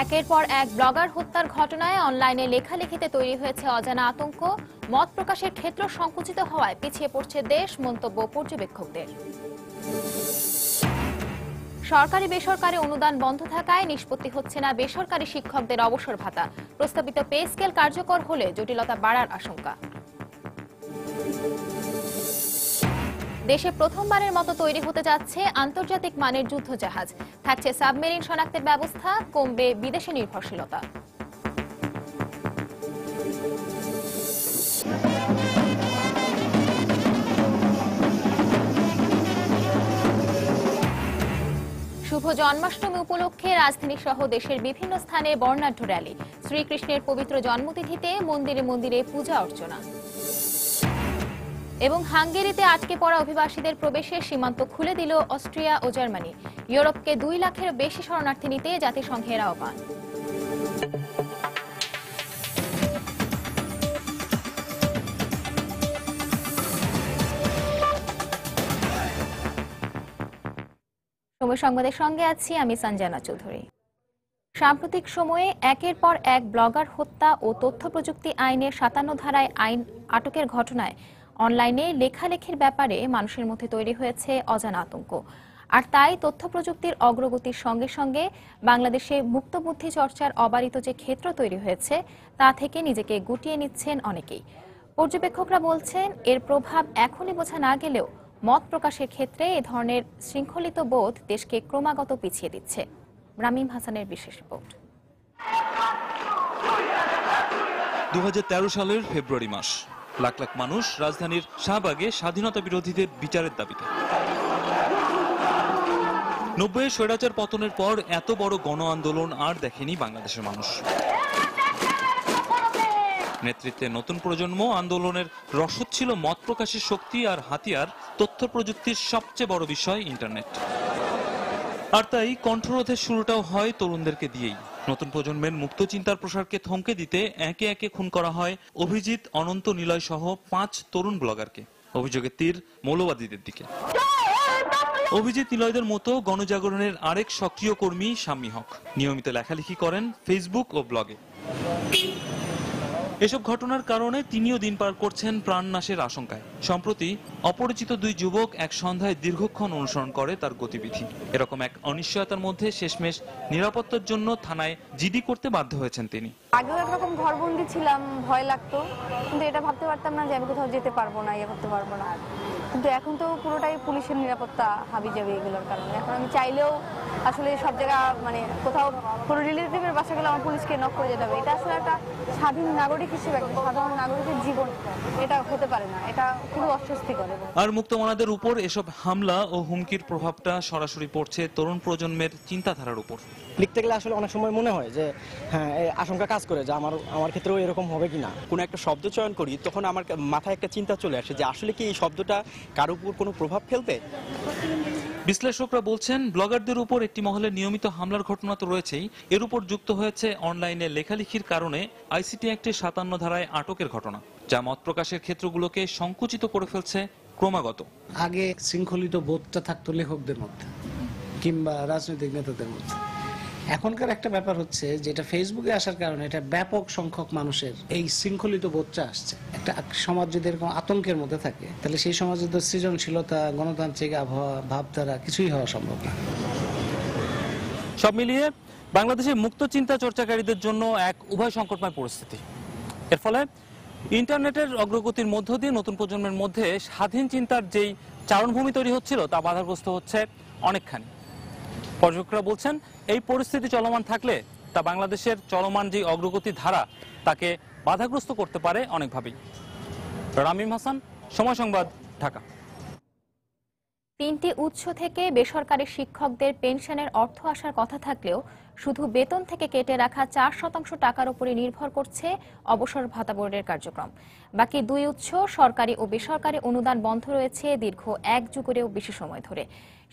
একের পর এক ব্লগার হত্যার ঘটনায় অনলাইনে লেখালেখিতে তৈরি হয়েছে অজানা আতঙ্ক। মত প্রকাশের ক্ষেত্র সংকুচিত হওয়ায় পিছিয়ে পড়ছে দেশ, মন্তব্য পর্যবেক্ষকদের। সরকারি বেসরকারি অনুদান বন্ধ থাকায় নিষ্পত্তি হচ্ছে না বেসরকারি শিক্ষকদের অবসর ভাতা। প্রস্তাবিত পে স্কেল কার্যকর হলে জটিলতা বাড়ার আশঙ্কা। দেশে প্রথমবারের মতো তৈরি হতে যাচ্ছে আন্তর্জাতিক মানের যুদ্ধজাহাজ। থাকছে সাবমেরিন শনাক্তের ব্যবস্থা, কমবে বিদেশি নির্ভরশীলতা। শুভ জন্মাষ্টমী উপলক্ষে রাজধানী সহ দেশের বিভিন্ন স্থানে বর্ণাঢ্য র্যালি। শ্রীকৃষ্ণের পবিত্র জন্মতিথিতে মন্দিরে মন্দিরে পূজা অর্চনা। এবং হাঙ্গেরিতে আটকে পড়া অভিবাসীদের প্রবেশের সীমান্ত খুলে দিল অস্ট্রিয়া ও জার্মানি। ইউরোপকে 2 লাখের বেশি শরণার্থী নিতে জাতিসংঘের আহ্বান। সময় সংবাদের সঙ্গে আছি আমি সঞ্জনা চৌধুরী। সাম্প্রতিক সময়ে একের পর এক ব্লগার হত্যা ও তথ্য প্রযুক্তি আইনের 57 ধারায় আইন আটকের ঘটনায় অনলাইনে লেখালেখির ব্যাপারে মানুষের মধ্যে তৈরি হয়েছে অজানা আতঙ্ক। আর তাই তথ্য প্রযুক্তির অগ্রগতির সঙ্গে সঙ্গে বাংলাদেশে মুক্তবুদ্ধি চর্চার অবারিত যে ক্ষেত্র তৈরি হয়েছে তা থেকে নিজেকে গুটিয়ে নিচ্ছেন অনেকেই। পর্যবেক্ষকরা বলছেন এর প্রভাব এখনই বোঝা না গেলেও মত প্রকাশের ক্ষেত্রে এ ধরনের শৃঙ্খলিত বোধ দেশকে ক্রমাগত পিছিয়ে দিচ্ছে। রামিম হাসানের বিশেষ রিপোর্ট। 2013 সালের ফেব্রুয়ারি মাস, লাখ লাখ মানুষ রাজধানীর শাহবাগে স্বাধীনতা বিরোধীদের বিচারের দাবিতে। 90-এর স্বৈরাচার পতনের পর এত বড় গণ আন্দোলন আর দেখেনি বাংলাদেশের মানুষ। নেতৃত্বে নতুন প্রজন্ম আন্দোলনের রসদ ছিল মত প্রকাশের শক্তি আর হাতিয়ার তথ্য প্রযুক্তির সবচেয়ে বড় বিষয় ইন্টারনেট। আর তাই কণ্ঠরোধের শুরুটাও হয় তরুণদেরকে দিয়েই। নতুন প্রজন্মের মুক্ত চিন্তার প্রসারকে থমকে দিতে একে একে খুন করা হয় অভিজিৎ, অনন্ত, নিলয় সহ 5 তরুণ ব্লগারকে। অভিযোগের তীর মৌলবাদীদের দিকে। অভিজিৎ, নিলয়দের মতো গণজাগরণের আরেক সক্রিয় কর্মী শাম্মী হক নিয়মিত লেখালেখি করেন ফেসবুক ও ব্লগে। এসব ঘটনার কারণে তিনিও দিন পার করছেন প্রাণনাশের আশঙ্কায়। সম্প্রতি অপরিচিত 2 যুবক এক সন্ধ্যায় দীর্ঘক্ষণ অনুসরণ করে তার গতিবিধি। এরকম এক অনিশ্চয়তার মধ্যে শেষমেশ নিরাপত্তার জন্য থানায় জিডি করতে বাধ্য হয়েছেন তিনি। আগেও একরকম ঘরবন্দি ছিলাম, ভয় লাগতো, কিন্তু এটা ভাবতে পারতাম না যে আমি কোথাও যেতে পারবো না, ইয়ে করতে পারবো না। কিন্তু এখন তো পুরোটাই পুলিশের নিরাপত্তা হাবি যাবে এগুলোর কারণে। এখন আমি চাইলেও আসলে সব জায়গা মানে কোথাও কোনো রিলেটিভের বাসা গেলে আমার পুলিশকে নক করে যেতে হবে। এটা আসলে একটা স্বাধীন নাগরিক হিসেবে, একটা সাধারণ নাগরিকের জীবন এটা হতে পারে না। এটা খুবই অস্বস্তিকর। আর মুক্তমনাদের উপর এসব হামলা ও হুমকির প্রভাবটা সরাসরি পড়ছে তরুণ প্রজন্মের চিন্তাধারার উপর। লিখতে গেলে আসলে অনেক সময় মনে হয় যে হ্যাঁ, আশঙ্কা কাজ করে যে আমার ক্ষেত্রেও এরকম হবে কিনা। কোনো একটা শব্দ চয়ন করি তখন আমার মাথায় একটা চিন্তা চলে আসে যে আসলে কি এই শব্দটা কারো উপর কোনো প্রভাব ফেলবে। বিশ্লেষকরা বলছেন ব্লগারদের উপর একটি মহলে নিয়মিত হামলার ঘটনা তো রয়েছেই, এর উপর যুক্ত হয়েছে অনলাইনে লেখালেখির কারণে আইসিটি অ্যাক্টের 57 ধারায় আটকের ঘটনা, যা মত প্রকাশের ক্ষেত্রগুলোকে সংকুচিত করে ফেলছে ক্রমাগত। আগে শৃঙ্খলিত বোধটা থাকতো লেখকদের মধ্যে কিংবা রাজনৈতিক নেতাদের মধ্যে। এখনকার একটা ব্যাপার হচ্ছে যেটা ফেসবুকে আসার কারণে এটা ব্যাপক সংখ্যক মানুষের এই শৃঙ্খলিত বোধটা আসছে। একটা সমাজ যদি এরকম আতঙ্কের মধ্যে থাকে তাহলে সেই সমাজে তো সৃজনশীলতা, গণতান্ত্রিক আবহাওয়া, ভাবধারা কিছুই হওয়া সম্ভব না। সব মিলিয়ে বাংলাদেশে মুক্ত চিন্তা চর্চাকারীদের জন্য এক উভয় সংকটময় পরিস্থিতি। এর ফলে ইন্টারনেটের অগ্রগতির মধ্য দিয়ে নতুন প্রজন্মের মধ্যে স্বাধীন চিন্তার যেই চারণভূমি তৈরি হচ্ছিল তা বাধাগ্রস্ত হচ্ছে অনেকখানি। পর্যবেক্ষকরা বলছেন এই পরিস্থিতি চলমান থাকলে তা বাংলাদেশের চলমান যে অগ্রগতির ধারা তাকে বাধাগ্রস্ত করতে পারে অনেকভাবেই। রামিম হাসান, সময় সংবাদ, ঢাকা। 3টি উৎস থেকে বেসরকারি শিক্ষকদের পেনশনের অর্থ আসার কথা থাকলেও শুধু বেতন থেকে কেটে রাখা 4% টাকার উপরে নির্ভর করছে অবসর ভাতা বোর্ডের কার্যক্রম। বাকি 2 উৎস সরকারি ও বেসরকারি অনুদান বন্ধ রয়েছে দীর্ঘ 1 যুগেরও বেশি সময় ধরে।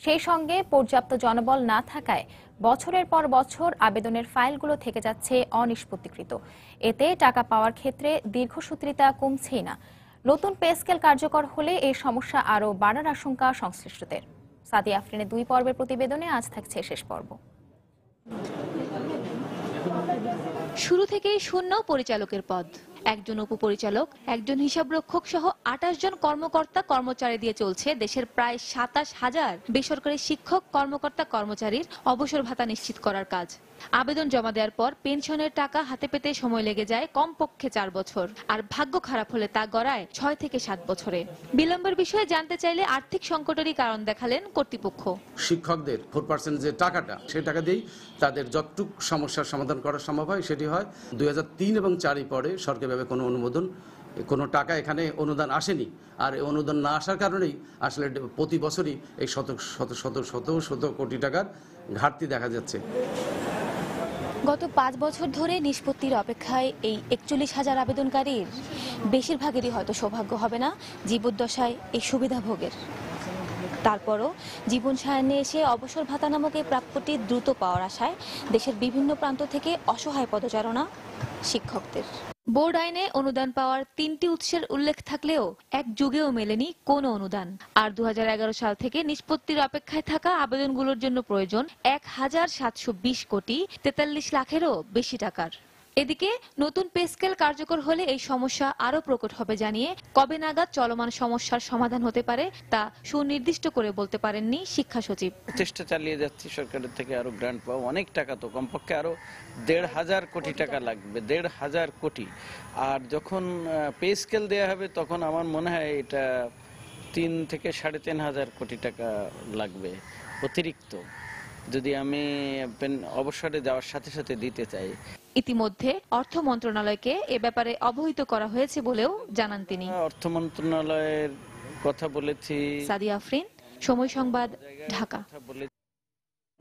সেই সঙ্গে পর্যাপ্ত জনবল না থাকায় বছরের পর বছর আবেদনের ফাইলগুলো থেকে যাচ্ছে অনিষ্পত্তিকৃত। এতে টাকা পাওয়ার ক্ষেত্রে দীর্ঘসূত্রিতা কমছেই না। নতুন পে স্কেল কার্যকর হলে এই সমস্যা আরও বাড়ার আশঙ্কা সংশ্লিষ্টদের। সাদিয়া আফরিনের 2 পর্বের প্রতিবেদনে আজ থাকছে শেষ পর্ব। শুরু থেকেই শূন্য পরিচালকের পদ, একজন উপপরিচালক, একজন হিসাবরক্ষক সহ 28 জন কর্মকর্তা কর্মচারী দিয়ে চলছে দেশের প্রায় 27,000 বেসরকারি শিক্ষক কর্মকর্তা কর্মচারীর অবসর ভাতা নিশ্চিত করার কাজ। আবেদন জমা দেওয়ার পর পেনশনের টাকা হাতে পেতে সময় লেগে যায় কমপক্ষে 4 বছর, আর ভাগ্য খারাপ হলে তা গড়ায় 6 থেকে 7 বছরে। বিলম্বের বিষয়ে জানতে চাইলে আর্থিক সংকটেরই কারণ দেখালেন কর্তৃপক্ষ। শিক্ষকদের 4% যে টাকাটা, সেই টাকা দিয়েই তাদের যতটুক সমস্যার সমাধান করা সম্ভব হয় সেটি হয়। 2003 এবং 4 পরে সরকারিভাবে কোনো অনুমোদন, কোনো টাকা এখানে অনুদান আসেনি। আর এই অনুদান না আসার কারণেই আসলে প্রতি বছরই এই শত কোটি টাকার ঘাটতি দেখা যাচ্ছে। গত 5 বছর ধরে নিষ্পত্তির অপেক্ষায় এই 41,000 আবেদনকারীর বেশিরভাগেরই হয়তো সৌভাগ্য হবে না জীবদ্দশায় এই সুবিধা ভোগের। তারপরও জীবন সায়ান্নে এসে অবসর ভাতা নামক এই প্রাপ্যটি দ্রুত পাওয়ার আশায় দেশের বিভিন্ন প্রান্ত থেকে অসহায় পদচারণা শিক্ষকদের। বোর্ড আইনে অনুদান পাওয়ার 3টি উৎসের উল্লেখ থাকলেও এক যুগেও মেলেনি কোনো অনুদান। আর 2011 সাল থেকে নিষ্পত্তির অপেক্ষায় থাকা আবেদনগুলোর জন্য প্রয়োজন 1,720 কোটি 43 লাখেরও বেশি টাকার। এদিকে নতুন পে স্কেল কার্যকর হলে এই সমস্যা আরো প্রকট হবে জানিয়ে কবে নাগাদ চলমান সমস্যার সমাধান হতে পারে তা সুনির্দিষ্ট করে বলতে পারেননি শিক্ষা সচিব। চেষ্টা চালিয়ে যাচ্ছি সরকারের থেকে আরো গ্রান্ট পাওয়া। অনেক টাকা তো, কমপক্ষে আরো 1,500 কোটি টাকা লাগবে, 1,500 কোটি। আর যখন পে স্কেল দেওয়া হবে তখন আমার মনে হয় এটা 3 থেকে 3,500 কোটি টাকা লাগবে অতিরিক্ত, যদি আমি অবসরে যাওয়ার সাথে সাথে দিতে চাই। ইতিমধ্যে অর্থ মন্ত্রণালয়কে এ ব্যাপারে অবহিত করা হয়েছে বলেও জানান তিনি। অর্থ মন্ত্রণালয়ের কথা বলেছি। সাদিয়া আফরিন, সময় সংবাদ, ঢাকা।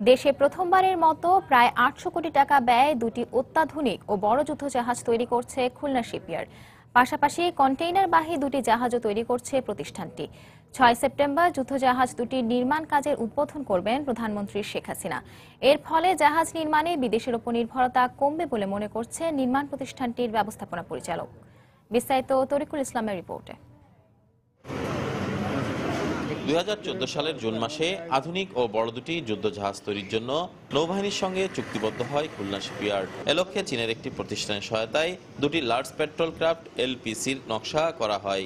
দেশে প্রথমবারের মতো প্রায় 800 কোটি টাকা ব্যয়ে 2টি অত্যাধুনিক ও বড় যুদ্ধজাহাজ তৈরি করছে খুলনা শিপইয়ার্ড। পাশাপাশি কন্টেইনারবাহী 2টি জাহাজও তৈরি করছে প্রতিষ্ঠানটি। 6 সেপ্টেম্বর যুদ্ধজাহাজ 2টির নির্মাণ কাজের উদ্বোধন করবেন প্রধানমন্ত্রী শেখ হাসিনা। এর ফলে জাহাজ নির্মাণে বিদেশের উপর নির্ভরতা কমবে বলে মনে করছে নির্মাণ প্রতিষ্ঠানটির ব্যবস্থাপনা পরিচালক। বিস্তারিত তরিকুল ইসলামের রিপোর্টে। 2014 সালের জুন মাসে আধুনিক ও বড় 2টি যুদ্ধজাহাজ তৈরির জন্য নৌবাহিনীর সঙ্গে চুক্তিবদ্ধ হয় খুলনা শিপইয়ার্ড। এ লক্ষ্যে চীনের একটি প্রতিষ্ঠানের সহায়তায় 2টি লার্জ পেট্রোল ক্রাফট এলপিসির নকশা করা হয়।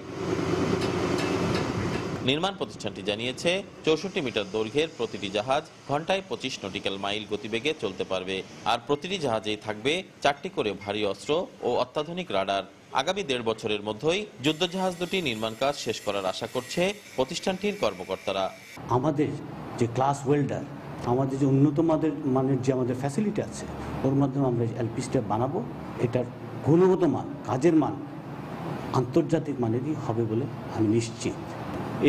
নির্মাণ প্রতিষ্ঠানটি জানিয়েছে 64 মিটার দৈর্ঘ্যের প্রতিটি জাহাজ ঘন্টায় 25 নটিক্যাল মাইল গতিবেগে চলতে পারবে। আর প্রতিটি জাহাজেই থাকবে 4টি করে ভারী অস্ত্র ও অত্যাধুনিক রাডার। আগামী 1.5 বছরের মধ্যেই যুদ্ধজাহাজ 2টি নির্মাণ কাজ শেষ করার আশা করছে প্রতিষ্ঠানটির কর্মকর্তারা। আমাদের যে ক্লাস ওয়েল্ডার, আমাদের যে উন্নত মানের যে আমাদের ফ্যাসিলিটি আছে, ওর মাধ্যমে আমরা এলপিসিটা বানাবো। এটার গুণগত মান, কাজের মান আন্তর্জাতিক মানেরই হবে বলে আমি নিশ্চিত।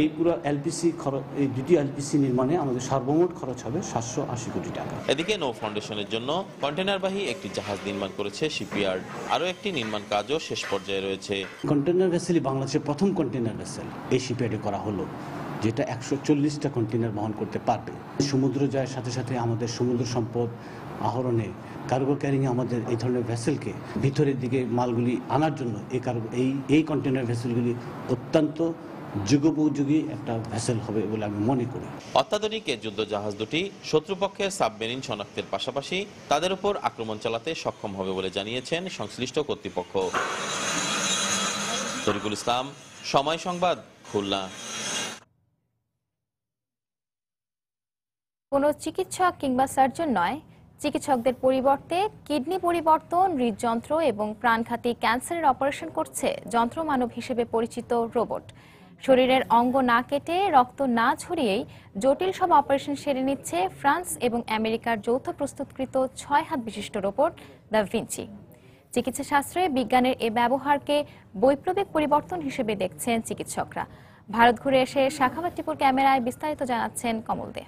এই পুরো এলপিসি খরচ, এই 2টি এলপিসি নির্মাণে আমাদের সর্বমোট খরচ হবে 780 কোটি টাকা। এদিকে নৌ ফাউন্ডেশনের জন্য কন্টেইনারবাহী একটি জাহাজ নির্মাণ করেছে শিপইয়ার্ড। আরও একটি নির্মাণ কাজও শেষ পর্যায়ে রয়েছে। কন্টেইনার ভেসেলই বাংলাদেশের প্রথম কন্টেইনার ভেসেল এই শিপইয়ার্ডে করা হলো, যেটা 140টা কন্টেইনার বহন করতে পারবে। সমুদ্র যাওয়ার সাথে সাথে আমাদের সমুদ্র সম্পদ আহরণে, কার্গো ক্যারিংয়ে আমাদের এই ধরনের ভেসেলকে ভিতরের দিকে মালগুলি আনার জন্য এই কন্টেইনার ভেসেলগুলি অত্যন্ত যুগোপযোগী একটা ভেসেল হবে বলে আমি মনে করি। অত্যাধুনিক এই যুদ্ধজাহাজ 2টি শত্রুপক্ষের সাবমেরিন শনাক্তের পাশাপাশি তাদের উপর আক্রমণ চালাতে সক্ষম হবে বলে জানিয়েছেন সংশ্লিষ্ট কর্তৃপক্ষ। তরিকুল ইসলাম, সময় সংবাদ, খুলনা। কোনো চিকিৎসক কিংবা সার্জন নয়, চিকিৎসকদের পরিবর্তে কিডনি পরিবর্তন, হৃদযন্ত্র এবং প্রাণঘাতী ক্যান্সারের অপারেশন করছে যন্ত্রমানব হিসেবে পরিচিত রোবট। শরীরের অঙ্গ না কেটে, রক্ত না ঝরিয়েই জটিল সব অপারেশন সেরে নিচ্ছে ফ্রান্স এবং আমেরিকার যৌথ প্রস্তুতকৃত 6 হাত বিশিষ্ট রোবট দ্য ভিঞ্চি। চিকিৎসা শাস্ত্রে বিজ্ঞানের এ ব্যবহারকে বৈপ্লবিক পরিবর্তন হিসেবে দেখছেন চিকিৎসকরা। ভারত ঘুরে এসে শাখাবাদ টিপুর ক্যামেরায় বিস্তারিত জানাচ্ছেন কমল দে।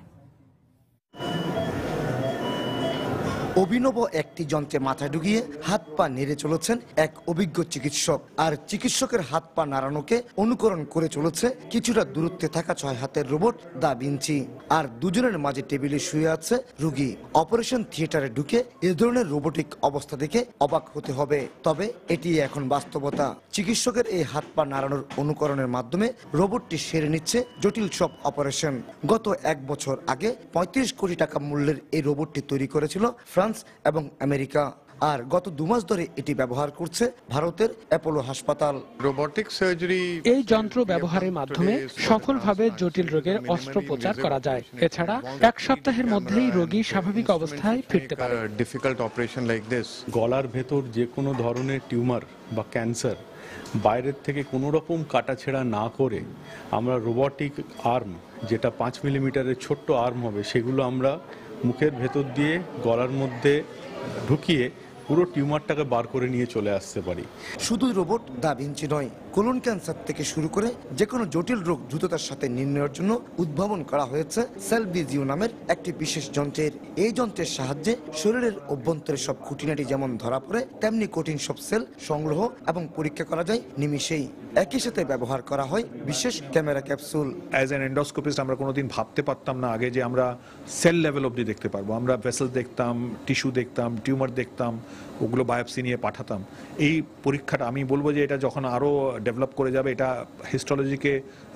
অভিনব একটি যন্ত্রে মাথা ঢুকিয়ে হাত পা নেড়ে চলেছেন এক অভিজ্ঞ চিকিৎসক। আর চিকিৎসকের হাত পা নাড়ানোকে অনুকরণ করে চলেছে কিছুটা দূরত্বে থাকা 6 হাতের রোবট দা ভিঞ্চি। আর দুজনের মাঝে টেবিলে শুয়ে আছে রোগী। অপারেশন থিয়েটারে ঢুকে এ ধরনের রোবোটিক অবস্থা দেখে অবাক হতে হবে, তবে এটি এখন বাস্তবতা। চিকিৎসকের এই হাত পা নাড়ানোর অনুকরণের মাধ্যমে রোবটটি সেরে নিচ্ছে জটিল সব অপারেশন। গত 1 বছর আগে 35 কোটি টাকা মূল্যের এই রোবটটি তৈরি করেছিল ফ্রান্স এবং আমেরিকা। আর গত 2 মাস ধরে এটি ব্যবহার করছে ভারতের অ্যাপোলো হাসপাতাল। রোবোটিক সার্জারি এই যন্ত্র ব্যবহারের মাধ্যমে সফলভাবে জটিল রোগের অস্ত্রোপচার করা যায়। এছাড়া 1 সপ্তাহের মধ্যেই রোগী স্বাভাবিক অবস্থায় ফিরতে পারে। ডিফিকাল্ট অপারেশন লাইক দিস, গলার ভেতর যে কোনো ধরনের টিউমার বা ক্যান্সার বাইরের থেকে কোনো রকম কাটাছেঁড়া না করে আমরা রোবোটিক আর্ম, যেটা 5 মিলিমিটারের ছোট্ট আর্ম হবে, সেগুলো আমরা মুখের ভেতর দিয়ে গলার মধ্যে ঢুকিয়ে পুরো টিউমারটাকে বার করে নিয়ে চলে আসতে পারি। শুধু রোবট দা ভিঞ্চি নয়, কোলন ক্যান্সার থেকে শুরু করে যে কোনো জটিল রোগ দ্রুততার সাথে নির্ণয়ের জন্য উদ্ভাবন করা হয়েছে সেলভিজিও নামের একটি বিশেষ যন্ত্রের। এই যন্ত্রের সাহায্যে শরীরের অভ্যন্তরের সব খুঁটিনাটি যেমন ধরা পড়ে, তেমনি কঠিন সব সেল সংগ্রহ এবং পরীক্ষা করা যায় নিমিষেই। একই সাথে ব্যবহার করা হয় বিশেষ ক্যামেরা ক্যাপসুল। অ্যাজ অ্যান এন্ডোস্কোপিস্ট আমরা কোনোদিন ভাবতে পারতাম না আগে যে আমরা সেল লেভেল অবধি দেখতে পারবো। আমরা ভেসেল দেখতাম, টিস্যু দেখতাম, টিউমার দেখতাম, ওগুলো বায়োপসি নিয়ে পাঠাতাম। এই পরীক্ষাটা আমি বলবো যে এটা যখন আরো ডেভেলপ করে যাবে, এটা হিস্টোলজিকে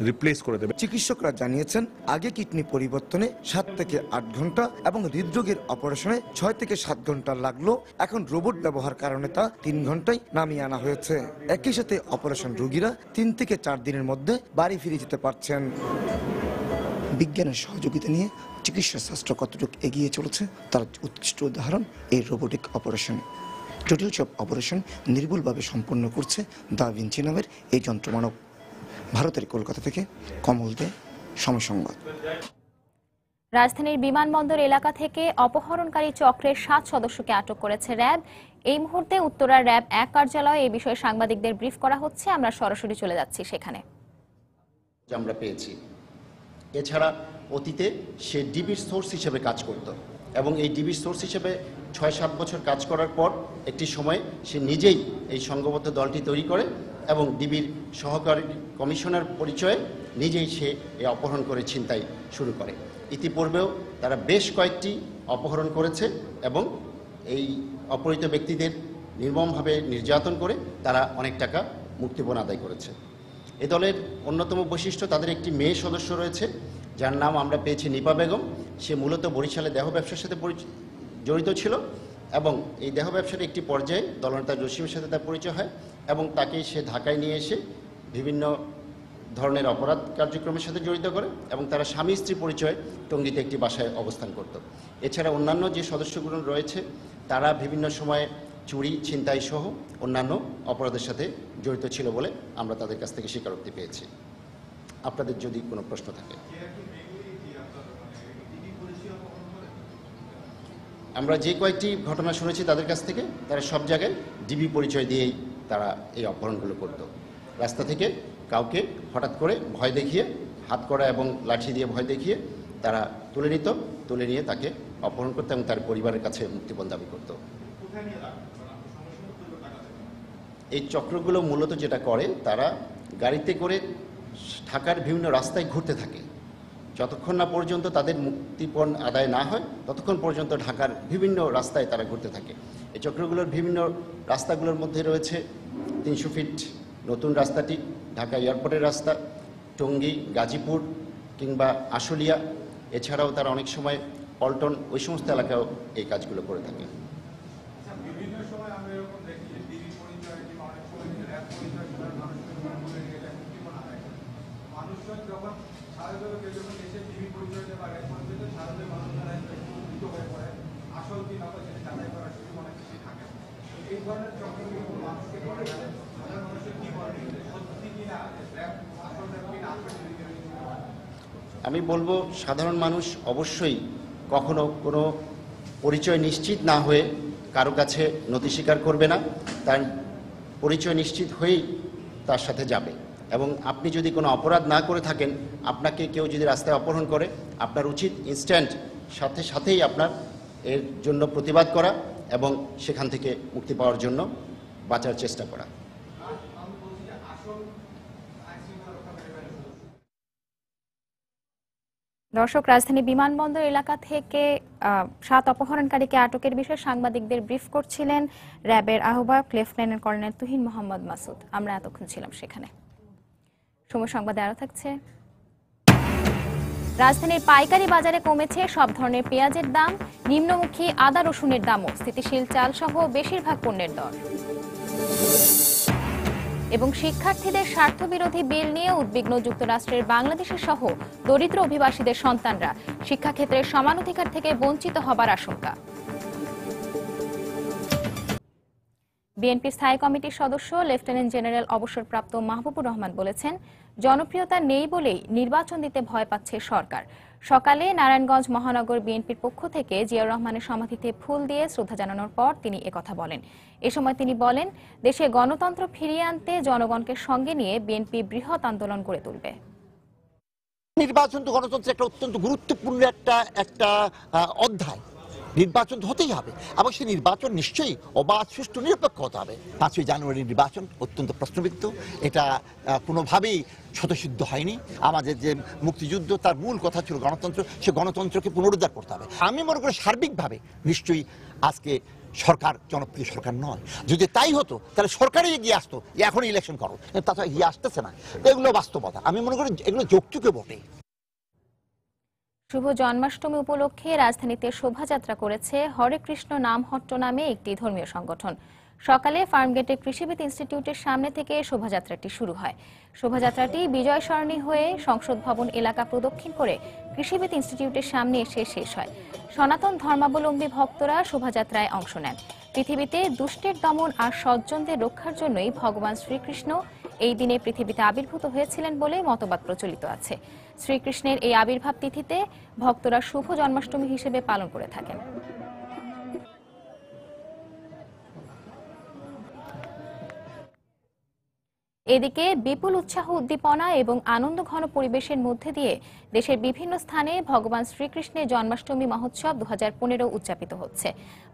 রিপ্লেস করে দেবে। চিকিৎসকরা জানিয়েছেন আগে কিডনি পরিবর্তনে 7 থেকে 8 ঘন্টা এবং হৃদরোগের অপারেশনে 6 থেকে 7 ঘন্টা লাগলো, এখন রোবট ব্যবহার কারণে তা 3 ঘন্টায় নামিয়ে আনা হয়েছে। একই সাথে অপারেশন রোগীরা 3 থেকে 4 দিনের মধ্যে বাড়ি ফিরে যেতে পারছেন। বিজ্ঞানের সহযোগিতা নিয়ে চিকিৎসা শাস্ত্র কতটুকু এগিয়ে চলেছে তার উৎকৃষ্ট উদাহরণ এই রোবোটিক অপারেশন। জটিল সব অপারেশন নির্ভুলভাবে সম্পন্ন করছে দা ভিঞ্চি নামের এই যন্ত্রমানব। ভারতের কলকাতা থেকে কমল দে, সময় সংবাদ। রাজধানীর বিমানবন্দর এলাকা থেকে অপহরণকারী চক্রের 7 সদস্যকে আটক করেছে র্যাব। এই মুহূর্তে উত্তরার র্যাব 1 কার্যালয়ে এই বিষয়ে সাংবাদিকদের ব্রিফ করা হচ্ছে। আমরা সরাসরি চলে যাচ্ছি সেখানে। আমরা পেয়েছি এছাড়া অতীতে সে ডিবির সোর্স হিসেবে কাজ করত এবং এই ডিবির সোর্স হিসেবে 6-7 বছর কাজ করার পর একটি সময় সে নিজেই এই সংঘবদ্ধ দলটি তৈরি করে এবং ডিবির সহকারী কমিশনার পরিচয়ে নিজেই সে এই অপহরণ করে ছিনতাই শুরু করে। ইতিপূর্বেও তারা বেশ কয়েকটি অপহরণ করেছে এবং এই অপহৃত ব্যক্তিদের নির্মমভাবে নির্যাতন করে তারা অনেক টাকা মুক্তিপণ আদায় করেছে। এ দলের অন্যতম বৈশিষ্ট্য তাদের একটি মেয়ে সদস্য রয়েছে যার নাম আমরা পেয়েছি নিপা বেগম। সে মূলত বরিশালে দেহ ব্যবসার সাথে জড়িত ছিল এবং এই দেহ ব্যবসার একটি পর্যায়ে দলনেতা জসিমের সাথে তার পরিচয় হয় এবং তাকে সে ঢাকায় নিয়ে এসে বিভিন্ন ধরনের অপরাধ কার্যক্রমের সাথে জড়িত করে এবং তারা স্বামী স্ত্রী পরিচয়ে টঙ্গীতে একটি বাসায় অবস্থান করত। এছাড়া অন্যান্য যে সদস্যগুলো রয়েছে তারা বিভিন্ন সময়ে চুরি, ছিনতাই সহ অন্যান্য অপরাধের সাথে জড়িত ছিল বলে আমরা তাদের কাছ থেকে স্বীকারোক্তি পেয়েছি। আপনাদের যদি কোনো প্রশ্ন থাকে। আমরা যে কয়েকটি ঘটনা শুনেছি তাদের কাছ থেকে, তারা সব জায়গায় ডিবি পরিচয় দিয়েই তারা এই অপহরণগুলো করত। রাস্তা থেকে কাউকে হঠাৎ করে ভয় দেখিয়ে, হাত করা এবং লাঠি দিয়ে ভয় দেখিয়ে তারা তুলে নিত, তুলে নিয়ে তাকে অপহরণ করত এবং তার পরিবারের কাছে মুক্তিপণ দাবি করত। এই চক্রগুলো মূলত যেটা করে, তারা গাড়িতে করে ঢাকার বিভিন্ন রাস্তায় ঘুরতে থাকে। যতক্ষণ না পর্যন্ত তাদের মুক্তিপণ আদায় না হয় ততক্ষণ পর্যন্ত ঢাকার বিভিন্ন রাস্তায় তারা ঘুরতে থাকে। এই চক্রগুলোর বিভিন্ন রাস্তাগুলোর মধ্যে রয়েছে 300 ফিট নতুন রাস্তাটি, ঢাকা এয়ারপোর্টের রাস্তা, টঙ্গী, গাজীপুর কিংবা আশুলিয়া। এছাড়াও তারা অনেক সময় পল্টন, ওই সমস্ত এলাকায়ও এই কাজগুলো করে থাকে। আমি বলবো সাধারণ মানুষ অবশ্যই কখনো কোনো পরিচয় নিশ্চিত না হয়ে কারো কাছে নথি স্বীকার করবে না, তার পরিচয় নিশ্চিত হয়েই তার সাথে যাবে। এবং আপনি যদি কোনো অপরাধ না করে থাকেন, আপনাকে কেউ যদি রাস্তায় অপহরণ করে, আপনার উচিত ইনস্ট্যান্ট সাথেই আপনার এর জন্য প্রতিবাদ করা এবং সেখান থেকে মুক্তি পাওয়ার জন্য বাঁচার চেষ্টা করা। দর্শক, রাজধানী বিমানবন্দর এলাকা থেকে 7 অপহরণকারীকে আটকের বিষয়ে সাংবাদিকদের ব্রিফ করছিলেন র্যাবের আহ্বায়ক লেফটেন্যান্ট কর্নেল তুহিন মোহাম্মদ মাসুদ। আমরা এতক্ষণ ছিলাম সেখানে। সময় সংবাদে আরও থাকছে। রাজধানীর পাইকারি বাজারে কমেছে সব ধরনের পেঁয়াজের দাম, নিম্নমুখী আদা রসুনের দামও, স্থিতিশীল চাল সহ বেশিরভাগ পণ্যের দর। এবং শিক্ষার্থীদের স্বার্থবিরোধী বিল নিয়ে উদ্বিগ্ন যুক্তরাষ্ট্রের বাংলাদেশের সহ দরিদ্র অভিবাসীদের সন্তানরা, শিক্ষাক্ষেত্রে সমান অধিকার থেকে বঞ্চিত হবার আশঙ্কা। বিএনপির স্থায়ী কমিটির সদস্য লেফটেন্যান্ট জেনারেল অবসরপ্রাপ্ত মাহবুবুর রহমান বলেছেন, জনপ্রিয়তা নেই বলেই নির্বাচন দিতে ভয় পাচ্ছে সরকার। সকালে নারায়ণগঞ্জ মহানগর বিএনপির পক্ষ থেকে জিয়াউর রহমানের সমাধিতে ফুল দিয়ে শ্রদ্ধা জানানোর পর তিনি একথা বলেন। এ সময় তিনি বলেন, দেশে গণতন্ত্র ফিরিয়ে আনতে জনগণকে সঙ্গে নিয়ে বিএনপি বৃহৎ আন্দোলন গড়ে তুলবে। নির্বাচন তো গণতন্ত্রের একটা অত্যন্ত গুরুত্বপূর্ণ একটা অধ্যায়। নির্বাচন হতেই হবে এবং সেই নির্বাচন নিশ্চয়ই অবাধ, সুষ্ঠু, নিরপেক্ষ হতে হবে। 5ই জানুয়ারির নির্বাচন অত্যন্ত প্রশ্নবিদ্ধ, এটা কোনোভাবেই স্বতঃসিদ্ধ হয়নি। আমাদের যে মুক্তিযুদ্ধ, তার মূল কথা ছিল গণতন্ত্র, সে গণতন্ত্রকে পুনরুদ্ধার করতে হবে। আমি মনে করি সার্বিকভাবে নিশ্চয়ই আজকে সরকার জনপ্রিয় সরকার নয়। যদি তাই হতো তাহলে সরকারই এগিয়ে আসতো, এখন ইলেকশন করো, তাছাড়া এগিয়ে আসতেছে না। এগুলো বাস্তবতা, আমি মনে করি এগুলো যৌক্তিকও বটে। শুভ জন্মাষ্টমী উপলক্ষে রাজধানীতে শোভাযাত্রা করেছে হরে কৃষ্ণ নামহট্ট নামে একটি ধর্মীয় সংগঠন। সকালে ফার্মগেটে কৃষিবিদ ইনস্টিটিউটের সামনে থেকে শোভাযাত্রাটি শুরু হয়। শোভাযাত্রাটি বিজয় সরণি হয়ে সংসদ ভবন এলাকা প্রদক্ষিণ করে কৃষিবিদ ইনস্টিটিউটের সামনে এসে শেষ হয়। সনাতন ধর্মাবলম্বী ভক্তরা শোভাযাত্রায় অংশ নেন। পৃথিবীতে দুষ্টের দমন আর সজ্জনদের রক্ষার জন্যই ভগবান শ্রীকৃষ্ণ এই দিনে পৃথিবীতে আবির্ভূত হয়েছিলেন বলে মতবাদ প্রচলিত আছে। শ্রীকৃষ্ণের এই আবির্ভাব তিথিতে ভক্তরা শুভ জন্মাষ্টমী হিসেবে পালন করে থাকেন। এদিকে বিপুল উৎসাহ, উদ্দীপনা এবং আনন্দঘন পরিবেশের মধ্যে দিয়ে দেশের বিভিন্ন স্থানে ভগবান শ্রীকৃষ্ণের জন্মাষ্টমী মহোৎসব 2015 উদযাপিত হচ্ছে।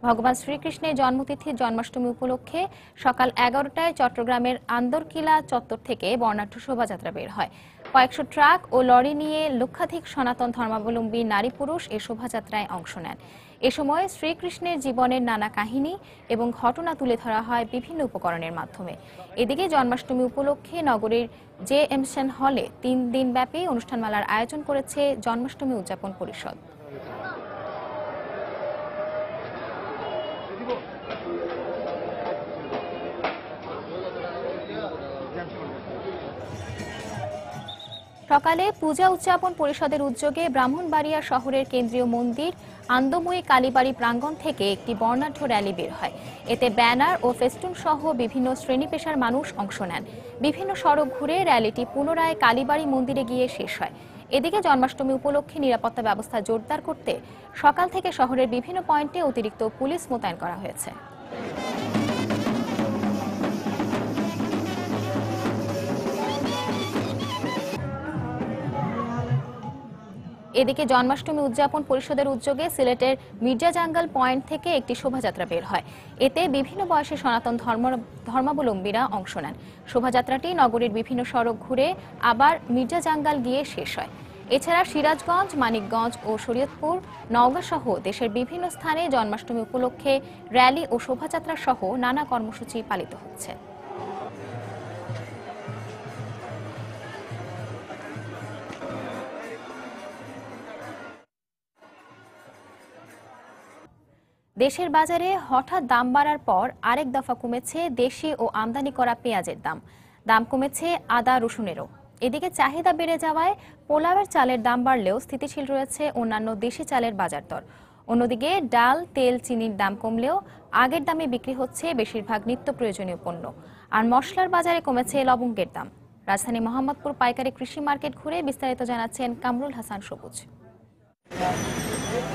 ভগবান শ্রীকৃষ্ণের জন্মতিথির জন্মাষ্টমী উপলক্ষে সকাল 11টায় চট্টগ্রামের আন্দরকিলা চত্বর থেকে বর্ণাঢ্য শোভাযাত্রা বের হয়। কয়েকশো ট্রাক ও লরি নিয়ে লক্ষাধিক সনাতন ধর্মাবলম্বী নারী পুরুষ এই শোভাযাত্রায় অংশ নেন। এ সময় শ্রীকৃষ্ণের জীবনের নানা কাহিনী এবং ঘটনা তুলে ধরা হয় বিভিন্ন উপকরণের মাধ্যমে। এদিকে জন্মাষ্টমী উপলক্ষে নগরীর JM সেন হলে 3 দিনব্যাপী অনুষ্ঠানমালার আয়োজন করেছে জন্মাষ্টমী উদযাপন পরিষদ। সকালে পূজা উদযাপন পরিষদের উদ্যোগে ব্রাহ্মণবাড়িয়া শহরের কেন্দ্রীয় মন্দির আন্দময়ী কালীবাড়ি প্রাঙ্গণ থেকে একটি বর্ণাঢ্য র্যালি বের হয়। এতে ব্যানার ও ফেস্টুন সহ বিভিন্ন শ্রেণী পেশার মানুষ অংশ নেন। বিভিন্ন সড়ক ঘুরে র্যালিটি পুনরায় কালীবাড়ি মন্দিরে গিয়ে শেষ হয়। এদিকে জন্মাষ্টমী উপলক্ষে নিরাপত্তা ব্যবস্থা জোরদার করতে সকাল থেকে শহরের বিভিন্ন পয়েন্টে অতিরিক্ত পুলিশ মোতায়েন করা হয়েছে। এদিকে জন্মাষ্টমী উদযাপন পরিষদের উদ্যোগে সিলেটের মির্জা জাঙ্গাল পয়েন্ট থেকে একটি শোভাযাত্রা বের হয়। এতে বিভিন্ন বয়সী সনাতন ধর্মাবলম্বীরা অংশ নেন। শোভাযাত্রাটি নগরীর বিভিন্ন সড়ক ঘুরে আবার মির্জা জাঙ্গাল গিয়ে শেষ হয়। এছাড়া সিরাজগঞ্জ, মানিকগঞ্জ ও শরীয়তপুর, নওগাঁ সহ দেশের বিভিন্ন স্থানে জন্মাষ্টমী উপলক্ষে র্যালি ও শোভাযাত্রা সহ নানা কর্মসূচি পালিত হচ্ছে। দেশের বাজারে হঠাৎ দাম বাড়ার পর আরেক দফা কমেছে দেশি ও আমদানি করা পেঁয়াজের দাম। দাম কমেছে আদা রসুনেরও। এদিকে চাহিদা বেড়ে যাওয়ায় পোলাওয়ের চালের দাম বাড়লেও স্থিতিশীল রয়েছে অন্যান্য দেশি চালের বাজার দর। অন্যদিকে ডাল, তেল, চিনির দাম কমলেও আগের দামে বিক্রি হচ্ছে বেশিরভাগ নিত্য প্রয়োজনীয় পণ্য। আর মশলার বাজারে কমেছে লবঙ্গের দাম। রাজধানী মোহাম্মদপুর পাইকারি কৃষি মার্কেট ঘুরে বিস্তারিত জানাচ্ছেন কামরুল হাসান সবুজ।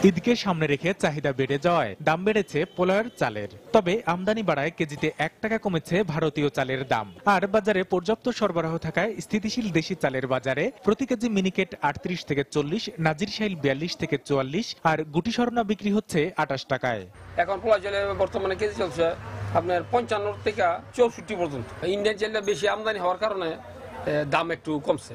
ঈদকে সামনে রেখে চাহিদা বেড়ে যাওয়ায় দাম বেড়েছে পোলাওয়ের চালের। তবে আমদানি বাড়ায় কেজিতে 1 টাকা কমেছে ভারতীয় চালের দাম। আর বাজারে পর্যাপ্ত সরবরাহ থাকায় স্থিতিশীল দেশি চালের বাজারে প্রতি কেজি মিনিকেট 38 থেকে 40, নাজিরশাইল 42 থেকে 44 আর গুটি স্বর্ণা বিক্রি হচ্ছে 28 টাকায়। এখন পোলা চালের বর্তমানে কেজি চলছে আপনার 55 থেকে 64 পর্যন্ত। ইন্ডিয়ান চালটা বেশি আমদানি হওয়ার কারণে দাম একটু কমছে।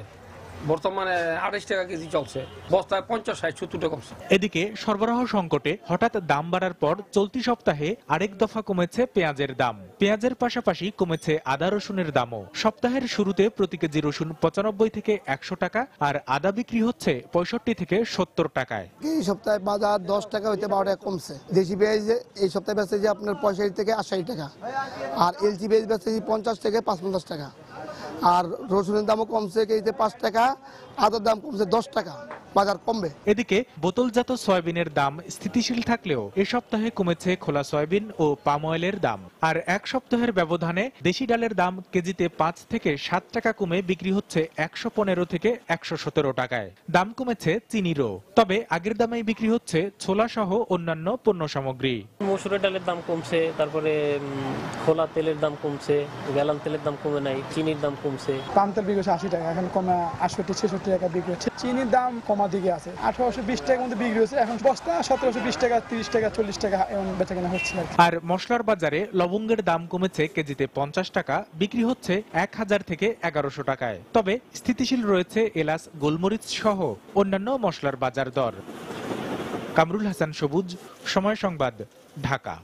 বর্তমানে 28 টাকা কেজি চলছে, বস্তায় 50, 60, 70 টাকা কমছে। এদিকে সরবরাহ সংকটে হঠাৎ দাম বাড়ার পর চলতি সপ্তাহে আরেক দফা কমেছে পেঁয়াজের দাম। পেঁয়াজের পাশাপাশি কমেছে আদা রসুনের দামও। সপ্তাহের শুরুতে প্রতি কেজি রসুন 95 থেকে 100 টাকা আর আদা বিক্রি হচ্ছে 65 থেকে 70 টাকায়। এই সপ্তাহে বাজার 10 টাকা হইতে 12 টাকা কমছে। দেশি পেঁয়াজ এই সপ্তাহে বেচছে যে আপনার 65 থেকে 80 টাকা, আর এলচি পেঁয়াজ বেচছে 50 থেকে 55 টাকা, আর রসুনের দামও কমছে কেজিতে 5 টাকা, আদার দাম কমছে 10 টাকা, বাজার কমবে। এদিকে বোতলজাত সয়াবিনের দাম স্থিতিশীল থাকলেও এ সপ্তাহে কমেছে খোলা সয়াবিন ও পাম অয়েলের দাম। আর এক সপ্তাহের ব্যবধানে দেশি ডালের দাম কেজিতে 5 থেকে 7 টাকা কমে বিক্রি হচ্ছে 115 থেকে 117 টাকায়। দাম কমেছে চিনিরও, তবে আগের দামেই বিক্রি হচ্ছে ছোলা সহ অন্যান্য পণ্য সামগ্রী। মসুরের ডালের দাম কমছে, তারপরে খোলা তেলের দাম কমছে, গ্যালান তেলের দাম কমে নাই, চিনির দাম কমছে। পাম তেল বিক্রি হচ্ছে 80 টাকা, এখন কমে 68-66 টাকা বিক্রি হচ্ছে। চিনির দাম কমা দিকে আছে, 1820 টাকার মধ্যে বিক্রি হচ্ছে, এখন বস্তা 1720 টাকা, 30 টাকা, 40 টাকা এমন বেচাকেনা হচ্ছে। আর মশলার বাজারে লবঙ্গের দাম কমেছে কেজিতে 50 টাকা, বিক্রি হচ্ছে 1000 থেকে 1100 টাকায়। তবে স্থিতিশীল রয়েছে এলাচ, গোলমরিচ সহ অন্যান্য মশলার বাজার দর। কামরুল হাসান সবুজ, সময় সংবাদ, ঢাকা।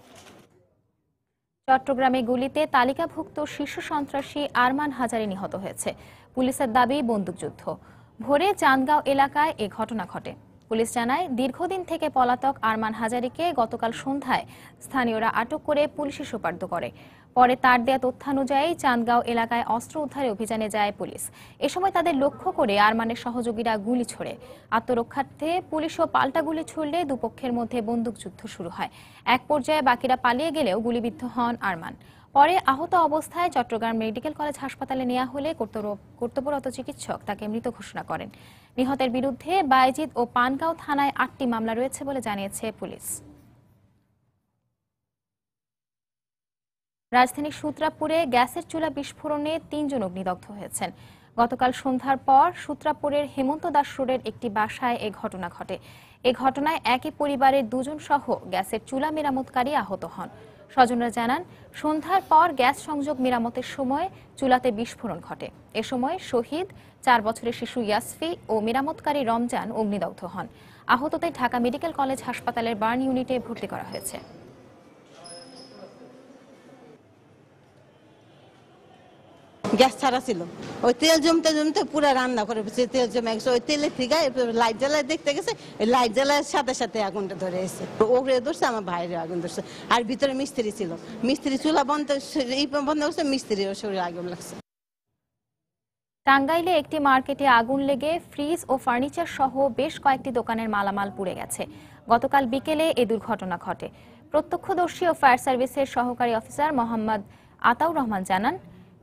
চট্টগ্রামে গুলিতে তালিকাভুক্ত শীর্ষ সন্ত্রাসী আরমান হাজারি নিহত হয়েছে। পুলিশের দাবি বন্দুকযুদ্ধ। ভোরে চান্দগাঁও এলাকায় এ ঘটনা ঘটে। পুলিশ জানায়, দীর্ঘদিন থেকে পলাতক আরমান হাজারিকে গতকাল সন্ধ্যায় স্থানীয়রা আটক করে পুলিশে সোপর্দ করে। পরে তার দেয়া তথ্যানুযায়ী চান্দগাঁও এলাকায় অস্ত্র উদ্ধারে অভিযানে যায় পুলিশ। এ সময় তাদের লক্ষ্য করে আরমানের সহযোগীরা গুলি ছোড়ে। আত্মরক্ষার্থে পুলিশও পাল্টা গুলি ছুড়লে দুপক্ষের মধ্যে বন্দুকযুদ্ধ শুরু হয়। এক পর্যায়ে বাকিরা পালিয়ে গেলেও গুলিবিদ্ধ হন আরমান। পরে আহত অবস্থায় চট্টগ্রাম মেডিকেল কলেজ হাসপাতালে নেওয়া হলে কর্তব্যরত চিকিৎসক তাকে মৃত ঘোষণা করেন। নিহতের বিরুদ্ধে বায়েজিদ ও পানগাঁও থানায় 8টি মামলা রয়েছে বলে জানিয়েছে পুলিশ। রাজধানীর সূত্রাপুরে গ্যাসের চুলা বিস্ফোরণে 3 জন অগ্নিদগ্ধ হয়েছেন। গতকাল সন্ধ্যার পর সূত্রাপুরের হেমন্ত দাস রোডের একটি বাসায় এ ঘটনা ঘটে। এ ঘটনায় একই পরিবারের 2 জন সহ গ্যাসের চুলা মেরামতকারী আহত হন। স্বজনরা জানান, সন্ধ্যার পর গ্যাস সংযোগ মেরামতের সময় চুলাতে বিস্ফোরণ ঘটে। এ সময় শহীদ 4 বছরের শিশু ইয়াসফি ও মেরামতকারী রমজান অগ্নিদগ্ধ হন। আহতদের ঢাকা মেডিকেল কলেজ হাসপাতালের বার্ন ইউনিটে ভর্তি করা হয়েছে। গ্যাস ছাড়া ছিল, ওই তেল জমতে জমতে পুরো রান্না করে তেল জমে গেছে। ওই তেলের থেকে লাইট জ্বালায় দেখতে গেছে, লাইট জ্বালার সাথে সাথে আগুনটা ধরে এসেছে। ওগুলো ধরছে, আমার ভাইয়ের আগুন ধরছে। আর ভিতরে মিস্ত্রি ছিল, মিস্ত্রি চুলা বন্ধ করছে, মিস্ত্রির শরীরে আগুন লাগছে। টাঙ্গাইলে একটি মার্কেটে আগুন লেগে ফ্রিজ ও ফার্নিচার সহ বেশ কয়েকটি দোকানের মালামাল পুড়ে গেছে। গতকাল বিকেলে এ দুর্ঘটনা ঘটে। প্রত্যক্ষদর্শী ও ফায়ার সার্ভিসের সহকারী অফিসার মোহাম্মদ আতাউর রহমান জানান,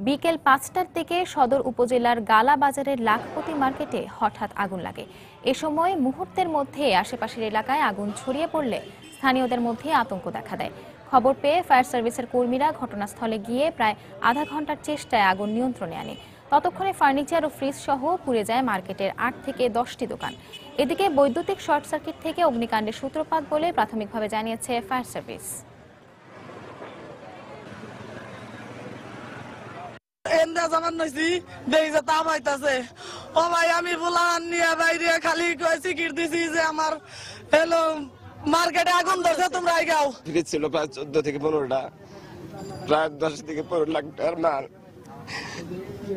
বিকেল 5টার দিকে সদর উপজেলার গালা বাজারের লাখপতি মার্কেটে হঠাৎ আগুন লাগে। এ সময় মুহূর্তের মধ্যে আশেপাশের এলাকায় আগুন ছড়িয়ে পড়লে স্থানীয়দের মধ্যে আতঙ্ক দেখা দেয়। খবর পেয়ে ফায়ার সার্ভিসের কর্মীরা ঘটনাস্থলে গিয়ে প্রায় আধা ঘন্টার চেষ্টায় আগুন নিয়ন্ত্রণে আনে। ততক্ষণে ফার্নিচার ও ফ্রিজ সহ পুড়ে যায় মার্কেটের 8 থেকে 10টি দোকান। এদিকে বৈদ্যুতিক শর্ট সার্কিট থেকে অগ্নিকাণ্ডের সূত্রপাত বলে প্রাথমিকভাবে জানিয়েছে ফায়ার সার্ভিস। আমি বাইরে খালি সিকির দিছি যে আমার মার্কেটে আগুন ধরছে, তোমরা গাও। ছিল প্রায় 14 থেকে 15টা, প্রায় 10 থেকে 15 লাখ টাকার মাল।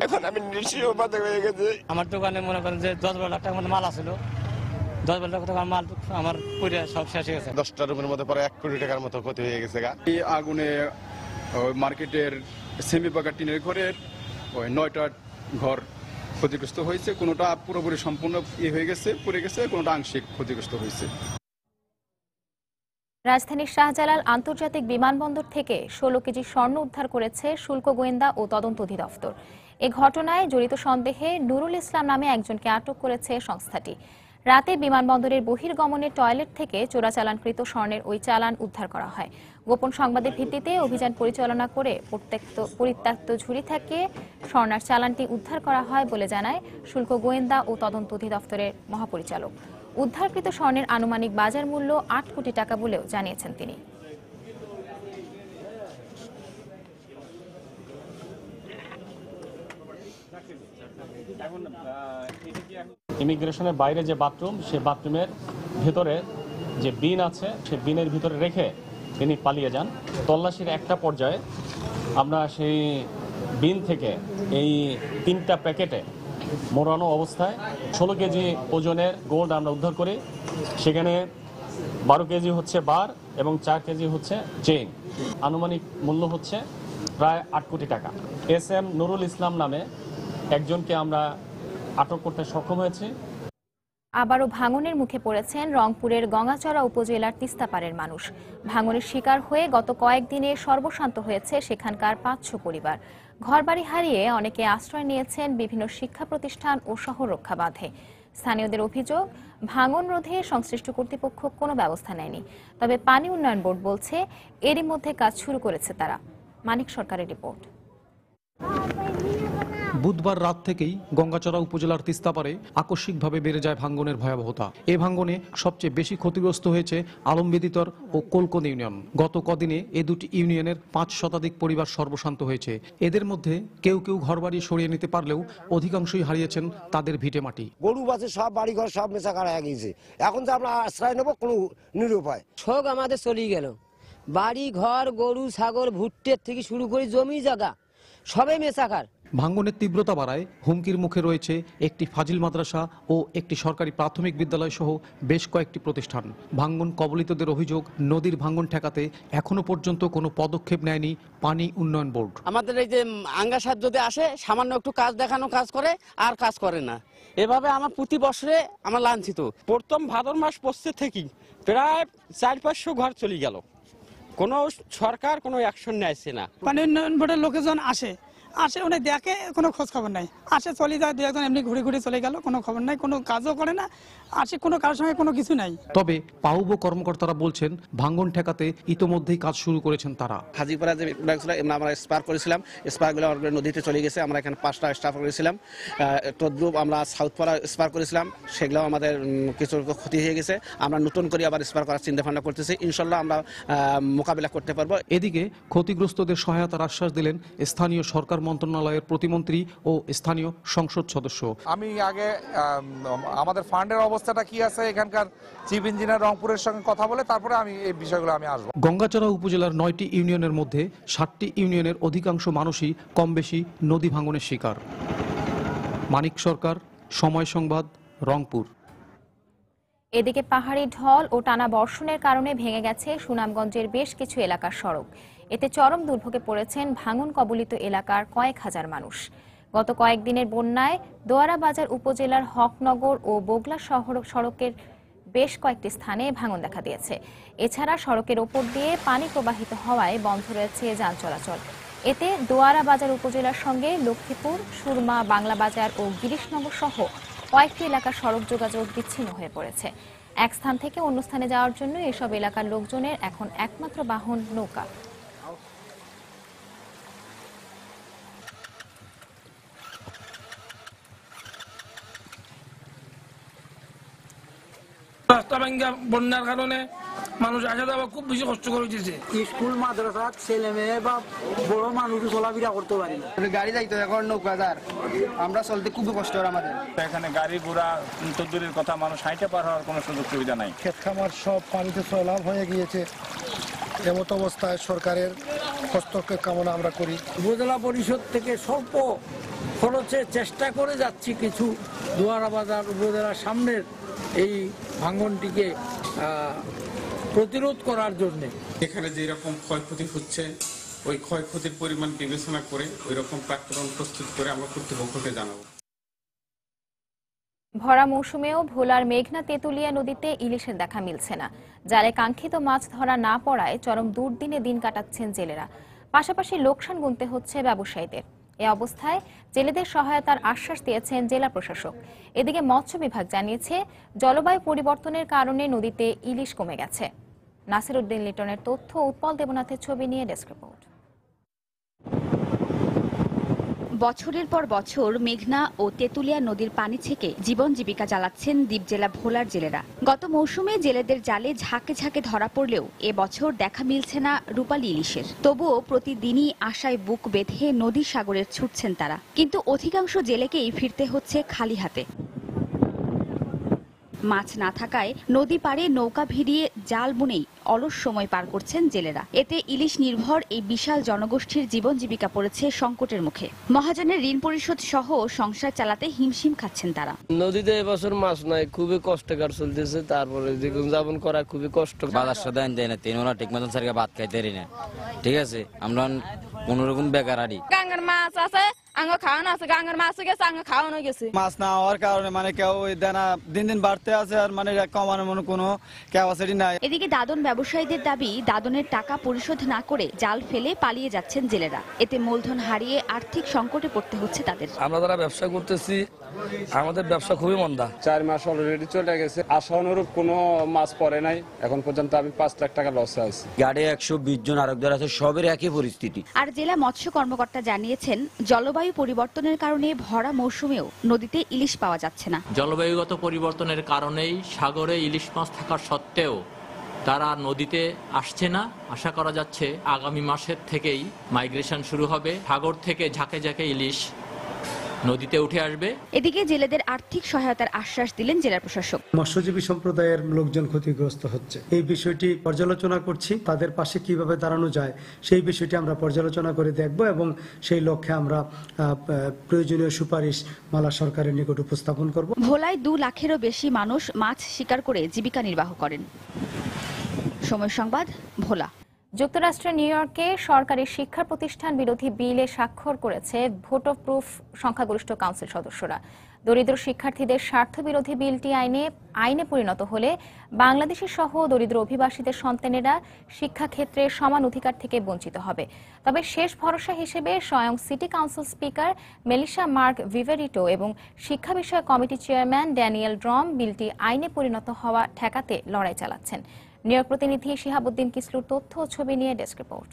এখন আমি নিশ্চয় বাধা হয়ে গেছে। আমার দোকানে মনে করেন যে 10-12 লাখ টাকার মতো মাল আছিল। 10-12 লাখ টাকার মাল আমার পুরো সব শেষ হয়ে গেছে। 10টা রুমের মধ্যে পরে 1 কোটি টাকার মতো ক্ষতি হয়ে গেছে। এই আগুনে মার্কেটের সেমি পাকা টিনের ঘরের 9টা ঘর ক্ষতিগ্রস্ত হয়েছে। কোনোটা পুরোপুরি সম্পূর্ণ হয়ে গেছে, পুড়ে গেছে, কোনোটা আংশিক ক্ষতিগ্রস্ত হয়েছে। রাজধানীর শাহজালাল আন্তর্জাতিক বিমানবন্দর থেকে 16 কেজি স্বর্ণ উদ্ধার করেছে শুল্ক গোয়েন্দা ও তদন্ত অধিদপ্তর। এ ঘটনায় জড়িত সন্দেহে নুরুল ইসলাম নামে একজনকে আটক করেছে সংস্থাটি। রাতে বিমানবন্দরের বহির্গমনের টয়লেট থেকে চোরাচালানকৃত স্বর্ণের ওই চালান উদ্ধার করা হয়। গোপন সংবাদের ভিত্তিতে অভিযান পরিচালনা করে পরিত্যক্ত ঝুড়ি থেকে স্বর্ণের চালানটি উদ্ধার করা হয় বলে জানায় শুল্ক গোয়েন্দা ও তদন্ত অধিদপ্তরের মহাপরিচালক। উদ্ধারকৃত স্বর্ণের আনুমানিক বাজার মূল্য 8 কোটি টাকা বলেও জানিয়েছেন তিনি। ইমিগ্রেশনের বাইরে যে বাথরুম, সে বাথরুমের ভেতরে যে বিন আছে, সে বিনের ভিতরে রেখে তিনি পালিয়ে যান। তল্লাশির একটা পর্যায়ে আমরা সেই বিন থেকে এই 3টা প্যাকেটে মোড়ানো অবস্থায় 16 কেজি ওজনের গোল্ড আমরা উদ্ধার করি। সেখানে 12 কেজি হচ্ছে বার এবং 4 কেজি হচ্ছে চেইন। আনুমানিক মূল্য হচ্ছে প্রায় 8 কোটি টাকা। SM নুরুল ইসলাম নামে একজনকে আমরা আটক করতে সক্ষম হয়েছি। আবারও ভাঙনের মুখে পড়েছেন রংপুরের গঙ্গাচড়া উপজেলার তিস্তাপাড়ের মানুষ। ভাঙনের শিকার হয়ে গত কয়েকদিনে সর্বশান্ত হয়েছে সেখানকার 500 পরিবার। ঘরবাড়ি হারিয়ে অনেকে আশ্রয় নিয়েছেন বিভিন্ন শিক্ষা প্রতিষ্ঠান ও শহর রক্ষা বাঁধে। স্থানীয়দের অভিযোগ, ভাঙন রোধে সংশ্লিষ্ট কর্তৃপক্ষ কোনো ব্যবস্থা নেয়নি। তবে পানি উন্নয়ন বোর্ড বলছে এরই মধ্যে কাজ শুরু করেছে তারা। মানিক সরকারের রিপোর্ট। বুধবার রাত থেকেই গঙ্গাচড়া উপজেলার তিস্তাপাড়ে আকস্মিকভাবে বেড়ে যায় ভাঙ্গনের ভয়াবহতা। এই ভাঙ্গনে সবচেয়ে বেশি ক্ষতিগ্রস্ত হয়েছে আলমবেদিতর ও কোলকন ইউনিয়ন। গত কদিনে এ দুটি ইউনিয়নের 5 শতাধিক পরিবার সর্বশান্ত হয়েছে। এদের মধ্যে কেউ কেউ ঘরবাড়ি সরিয়ে নিতে পারলেও অধিকাংশই হারিয়েছেন তাদের ভিটে মাটি। গরু বাছে সব বাড়িঘর সব মেশাকার হয়ে গিয়েছে। এখন যে আমরা আশ্রয় নেবো কোনো নিরুপায়। শোক আমাদের চলে গেল। বাড়ি ঘর, গরু ছাগল, ভুট্টের থেকে শুরু করে জমি জায়গা সবে মেশাকার। ভাঙ্গনের তীব্রতা বাড়ায় হুমকির মুখে রয়েছে একটি ফাজিল মাদ্রাসা ও একটি সরকারি প্রাথমিক বিদ্যালয় সহ বেশ কয়েকটি প্রতিষ্ঠান। ভাঙ্গন কবলিতদের অভিযোগ, নদীর ভাঙ্গন ঠেকাতে এখনো পর্যন্ত কোনো পদক্ষেপ নেয়নি পানি উন্নয়ন বোর্ড। আমাদের এই যে আঙ্গা সাহায্যতে আসে, সামান্য একটু কাজ দেখানো কাজ করে আর কাজ করে না। এভাবে আমার প্রতি বছরে আমার লাঞ্ছিত। প্রথম ভাদর মাস পড়ছে থেকেই প্রায় 400-500 ঘর চলে গেল। কোনো সরকার কোনো অ্যাকশন নেয়ছে না। পানি উন্নয়ন বোর্ডের লোকজন আসে উনি দেখে, কোনো খোঁজ খবর নাই। আসে চলে যায়, 2 একজন এমনি ঘুরে ঘুরে চলে গেল, কোনো খবর নাই, কোনো কাজও করে না। আসে কোনো কারোর সঙ্গে কোনো কিছু নাই। তবে পাউব কর্মকর্তারা বলছেন ভাঙ্গন ঠেকাতে ইতোমধ্যেই কাজ শুরু করেছেন তারা। হাজিপাড়া যে আমরা স্পার করেছিলাম, স্পারগুলো নদীতে চলে গেছে। আমরা এখানে 5টা স্টাফ করেছিলাম। তদ্রুপ আমরা সাউথপাড়া স্পার করেছিলাম, সেগুলো আমাদের কিছু ক্ষতি হয়ে গেছে। আমরা নতুন করে আবার স্পার করার চিন্তা ভাবনা করতেছি। ইনশাল্লাহ আমরা মোকাবিলা করতে পারবো। এদিকে ক্ষতিগ্রস্তদের সহায়তার আশ্বাস দিলেন স্থানীয় সরকার মন্ত্রণালয়ের প্রতিমন্ত্রী ও স্থানীয় সংসদ সদস্য। আমি আগে আমাদের ফান্ডের অবস্থাটা কি আছে, এখানকার চিফ ইঞ্জিনিয়ার রংপুরের সঙ্গে কথা বলে তারপরে আমি এই বিষয়গুলো আসবো। গঙ্গাচড়া উপজেলার 9টি ইউনিয়নের মধ্যে 7টি ইউনিয়নের অধিকাংশ মানুষই কম বেশি নদী ভাঙনের শিকার। মানিক সরকার, সময় সংবাদ, রংপুর। এদিকে পাহাড়ি ঢল ও টানা বর্ষণের কারণে ভেঙে গেছে সুনামগঞ্জের বেশ কিছু এলাকার সড়ক। এতে চরম দুর্ভোগে পড়েছেন ভাঙন কবলিত এলাকার কয়েক হাজার মানুষ। গত কয়েকদিনের বন্যায় দোয়ারা বাজার উপজেলার হকনগর ও বগলা শহর সড়কের বেশ কয়েকটি স্থানে ভাঙন দেখা দিয়েছে। এছাড়া সড়কের ওপর দিয়ে পানি প্রবাহিত হওয়ায় বন্ধ রয়েছে যান চলাচল। এতে দোয়ারা বাজার উপজেলার সঙ্গে লক্ষ্মীপুর, সুরমা, বাংলা বাজার ও গিরিশনগর সহ কয়েকটি এলাকার সড়ক যোগাযোগ বিচ্ছিন্ন হয়ে পড়েছে। এক স্থান থেকে অন্য স্থানে যাওয়ার জন্য এসব এলাকার লোকজনের এখন একমাত্র বাহন নৌকা। রাস্তা ভাঙ্গা বন্যার কারণে মানুষ আসা যাওয়া খুব বেশি কষ্ট করে দিয়েছে। স্কুল মাদ্রাসা ছেলে মেয়ে বা বড় মানুষ চলাফেরা করতে পারি না। গাড়ি যাইতো এখন নৌকাদার, আমরা চলতে খুবই কষ্ট হয় আমাদের। এখানে গাড়ি ঘোড়া তো দূরের কথা, মানুষ হাঁটতে পার হওয়ার কোনো সুযোগ সুবিধা নাই। ক্ষেত খামার সব পানিতে সয়লাভ হয়ে গিয়েছে। এমত অবস্থায় সরকারের হস্তক্ষেপ কামনা আমরা করি। উপজেলা পরিষদ থেকে স্বল্প খরচে চেষ্টা করে যাচ্ছি কিছু দোয়ারা বাজার উপজেলার সামনের এই ভাঙনটিকে প্রতিরোধ করার জন্য। এখানে যে রকম ক্ষয়ক্ষতি হচ্ছে, ওই ক্ষয়ক্ষতির পরিমাণ বিবেচনা করে ওই রকম প্রাক্কলন প্রস্তুত করে আমরা কর্তৃপক্ষকে জানাবো। ভরা মৌসুমেও ভোলার মেঘনা তেঁতুলিয়া নদীতে ইলিশের দেখা মিলছে না। জালে কাঙ্ক্ষিত মাছ ধরা না পড়ায় চরম দুর্দিনে দিন কাটাচ্ছেন জেলেরা। পাশাপাশি লোকসান গুনতে হচ্ছে ব্যবসায়ীদের। এ অবস্থায় জেলেদের সহায়তার আশ্বাস দিয়েছেন জেলা প্রশাসক। এদিকে মৎস্য বিভাগ জানিয়েছে জলবায়ু পরিবর্তনের কারণে নদীতে ইলিশ কমে গেছে। নাসির উদ্দিন লিটনের তথ্য, উৎপল দেবনাথের ছবি নিয়ে ডেস্ক রিপোর্ট। বছরের পর বছর মেঘনা ও তেঁতুলিয়া নদীর পানি থেকে জীবন জীবিকা চালাচ্ছেন দ্বীপ জেলা ভোলার জেলেরা। গত মৌসুমে জেলেদের জালে ঝাঁকে ঝাঁকে ধরা পড়লেও এবছর দেখা মিলছে না রূপালী ইলিশের। তবুও প্রতিদিনই আশায় বুক বেঁধে নদী সাগরে ছুটছেন তারা, কিন্তু অধিকাংশ জেলেকেই ফিরতে হচ্ছে খালি হাতে। মাছ না থাকায় নদী পাড়ে নৌকা ভিড়িয়ে জাল বুনেই অলস সময় পার করছেন জেলেরা। এতে ইলিশ নির্ভর এই বিশাল জনগোষ্ঠীর জীবন জীবিকা পড়েছে সংকটের মুখে। মহাজনের ঋণ পরিশোধ সহ সংসার চালাতে হিমশিম খাচ্ছেন তারা। নদীতে এবছর মাছ নাই, খুবই কষ্টকর চলতেছে। তারপরে জীবন যাপন করা খুবই কষ্ট। বাজার সদান দেয় না, তিন ওরা ঠিক মতন সারিকে ভাত খাইতে পারি না। ঠিক আছে, আমরা কোনোরকম বেকার আড়ি। গাঙ্গের মাছ আছে, আঙ্গো খাওয়ানো আছে, গাঙ্গের মাছ গেছে, আঙ্গো খাওয়ানো গেছে। মাছ না হওয়ার কারণে মানে কেউ দানা দিন দিন বাড়তে আছে, আর মানে কমানোর মনে কোনো ক্যাপাসিটি নাই। এদিকে দাদন ব্যবসায়ীদের দাবি, দাদনের টাকা পরিশোধ না করে জাল ফেলে পালিয়ে যাচ্ছেন জেলেরা। এতে মূলধন হারিয়ে আর্থিক সংকটে পড়তে হচ্ছে তাদের। আমরা যারা ব্যবসা করতেছি, আমাদের ব্যবসা খুবই মন্দা। 4 মাস অলরেডি চলে গেছে, আশা অনুরূপ কোনো মাছ পড়ে নাই। এখন পর্যন্ত আমি 5 লাখ টাকা লসে আছি। গাড়ি 120 জন আরেকজন আছে, সবের একই পরিস্থিতি। আর জেলা মৎস্য কর্মকর্তা জানিয়েছেন, জলবায়ু পরিবর্তনের কারণে ভরা মৌসুমেও নদীতে ইলিশ পাওয়া যাচ্ছে না। জলবায়ুগত পরিবর্তনের কারণেই সাগরে ইলিশ মাছ থাকা সত্ত্বেও তারা নদীতে আসছে না। আশা করা যাচ্ছে আগামী মাসের থেকেই মাইগ্রেশন শুরু হবে, সাগর থেকে ঝাঁকে ঝাঁকে ইলিশ নদীতে উঠে আসবে। এদিকে জেলেদের আর্থিক সহায়তার আশ্বাস দিলেন জেলা প্রশাসক। মৎস্যজীবী সম্প্রদায়ের লোকজন ক্ষতিগ্রস্ত হচ্ছে, এই বিষয়টি পর্যালোচনা করছি। তাদের পাশে কিভাবে দাঁড়ানো যায় সেই বিষয়টি আমরা পর্যালোচনা করে দেখব এবং সেই লক্ষ্যে আমরা প্রয়োজনীয় সুপারিশ মালা সরকারের নিকট উপস্থাপন করব। ভোলায় 2 লাখেরও বেশি মানুষ মাছ শিকার করে জীবিকা নির্বাহ করেন। সময় সংবাদ, ভোলা। যুক্তরাষ্ট্রের নিউ ইয়র্কে সরকারি শিক্ষা প্রতিষ্ঠান বিরোধী বিলে স্বাক্ষর করেছে ভোট অফ প্রুফ সংখ্যাগরিষ্ঠ কাউন্সিল সদস্যরা। দরিদ্র শিক্ষার্থীদের স্বার্থবিরোধী বিলটি আইনে পরিণত হলে বাংলাদেশি সহ দরিদ্র অভিবাসীদের সন্তানেরা শিক্ষাক্ষেত্রে সমান অধিকার থেকে বঞ্চিত হবে। তবে শেষ ভরসা হিসেবে স্বয়ং city council speaker Melissa Mark Viverito এবং শিক্ষা বিষয়ক কমিটি চেয়ারম্যান ড্যানিয়েল ড্রম বিলটি আইনে পরিণত হওয়া ঠেকাতে লড়াই চালাচ্ছেন। নিউ ইয়র্ক প্রতিনিধি শিহাবুদ্দিন কিসলুর তথ্য ও ছবি নিয়ে ডেস্ক রিপোর্ট।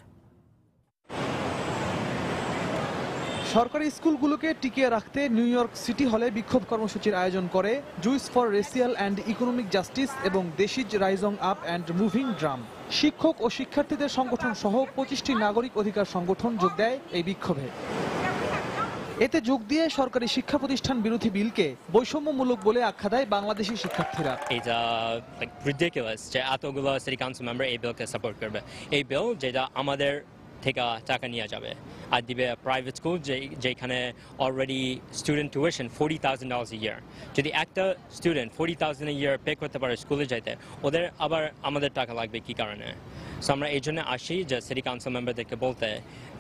সরকারি স্কুলগুলোকে টিকিয়ে রাখতে নিউ ইয়র্ক সিটি হলে বিক্ষোভ কর্মসূচির আয়োজন করে juice for racial and economic justice এবং দেশিজ রাইজং আপ অ্যান্ড মুভিং ড্রাম। শিক্ষক ও শিক্ষার্থীদের সংগঠন সহ 25টি নাগরিক অধিকার সংগঠন যোগ দেয় এই বিক্ষোভে। এতে যোগ দিয়ে সরকারি শিক্ষা প্রতিষ্ঠান বিরোধী বিলকে বৈষম্যমূলক বলে আখ্যা দেয় বাংলাদেশি শিক্ষার্থীরা। এটা রিডিকুলাস যে এতগুলো সিটি কাউন্সিল মেম্বার এই বিলকে সাপোর্ট করবে। এই বিল যেটা আমাদের থেকে টাকা নিয়ে যাবে আর দিবে প্রাইভেট স্কুল যেখানে already student tuition $40,000 a year। যদি একটা স্টুডেন্ট $40,000 a year পে করতে পারে স্কুলে যাইতে, ওদের আবার আমাদের টাকা লাগবে কি কারণে? সো আমরা এই জন্য আসি যে সিটি কাউন্সিল মেম্বারদেরকে বলতে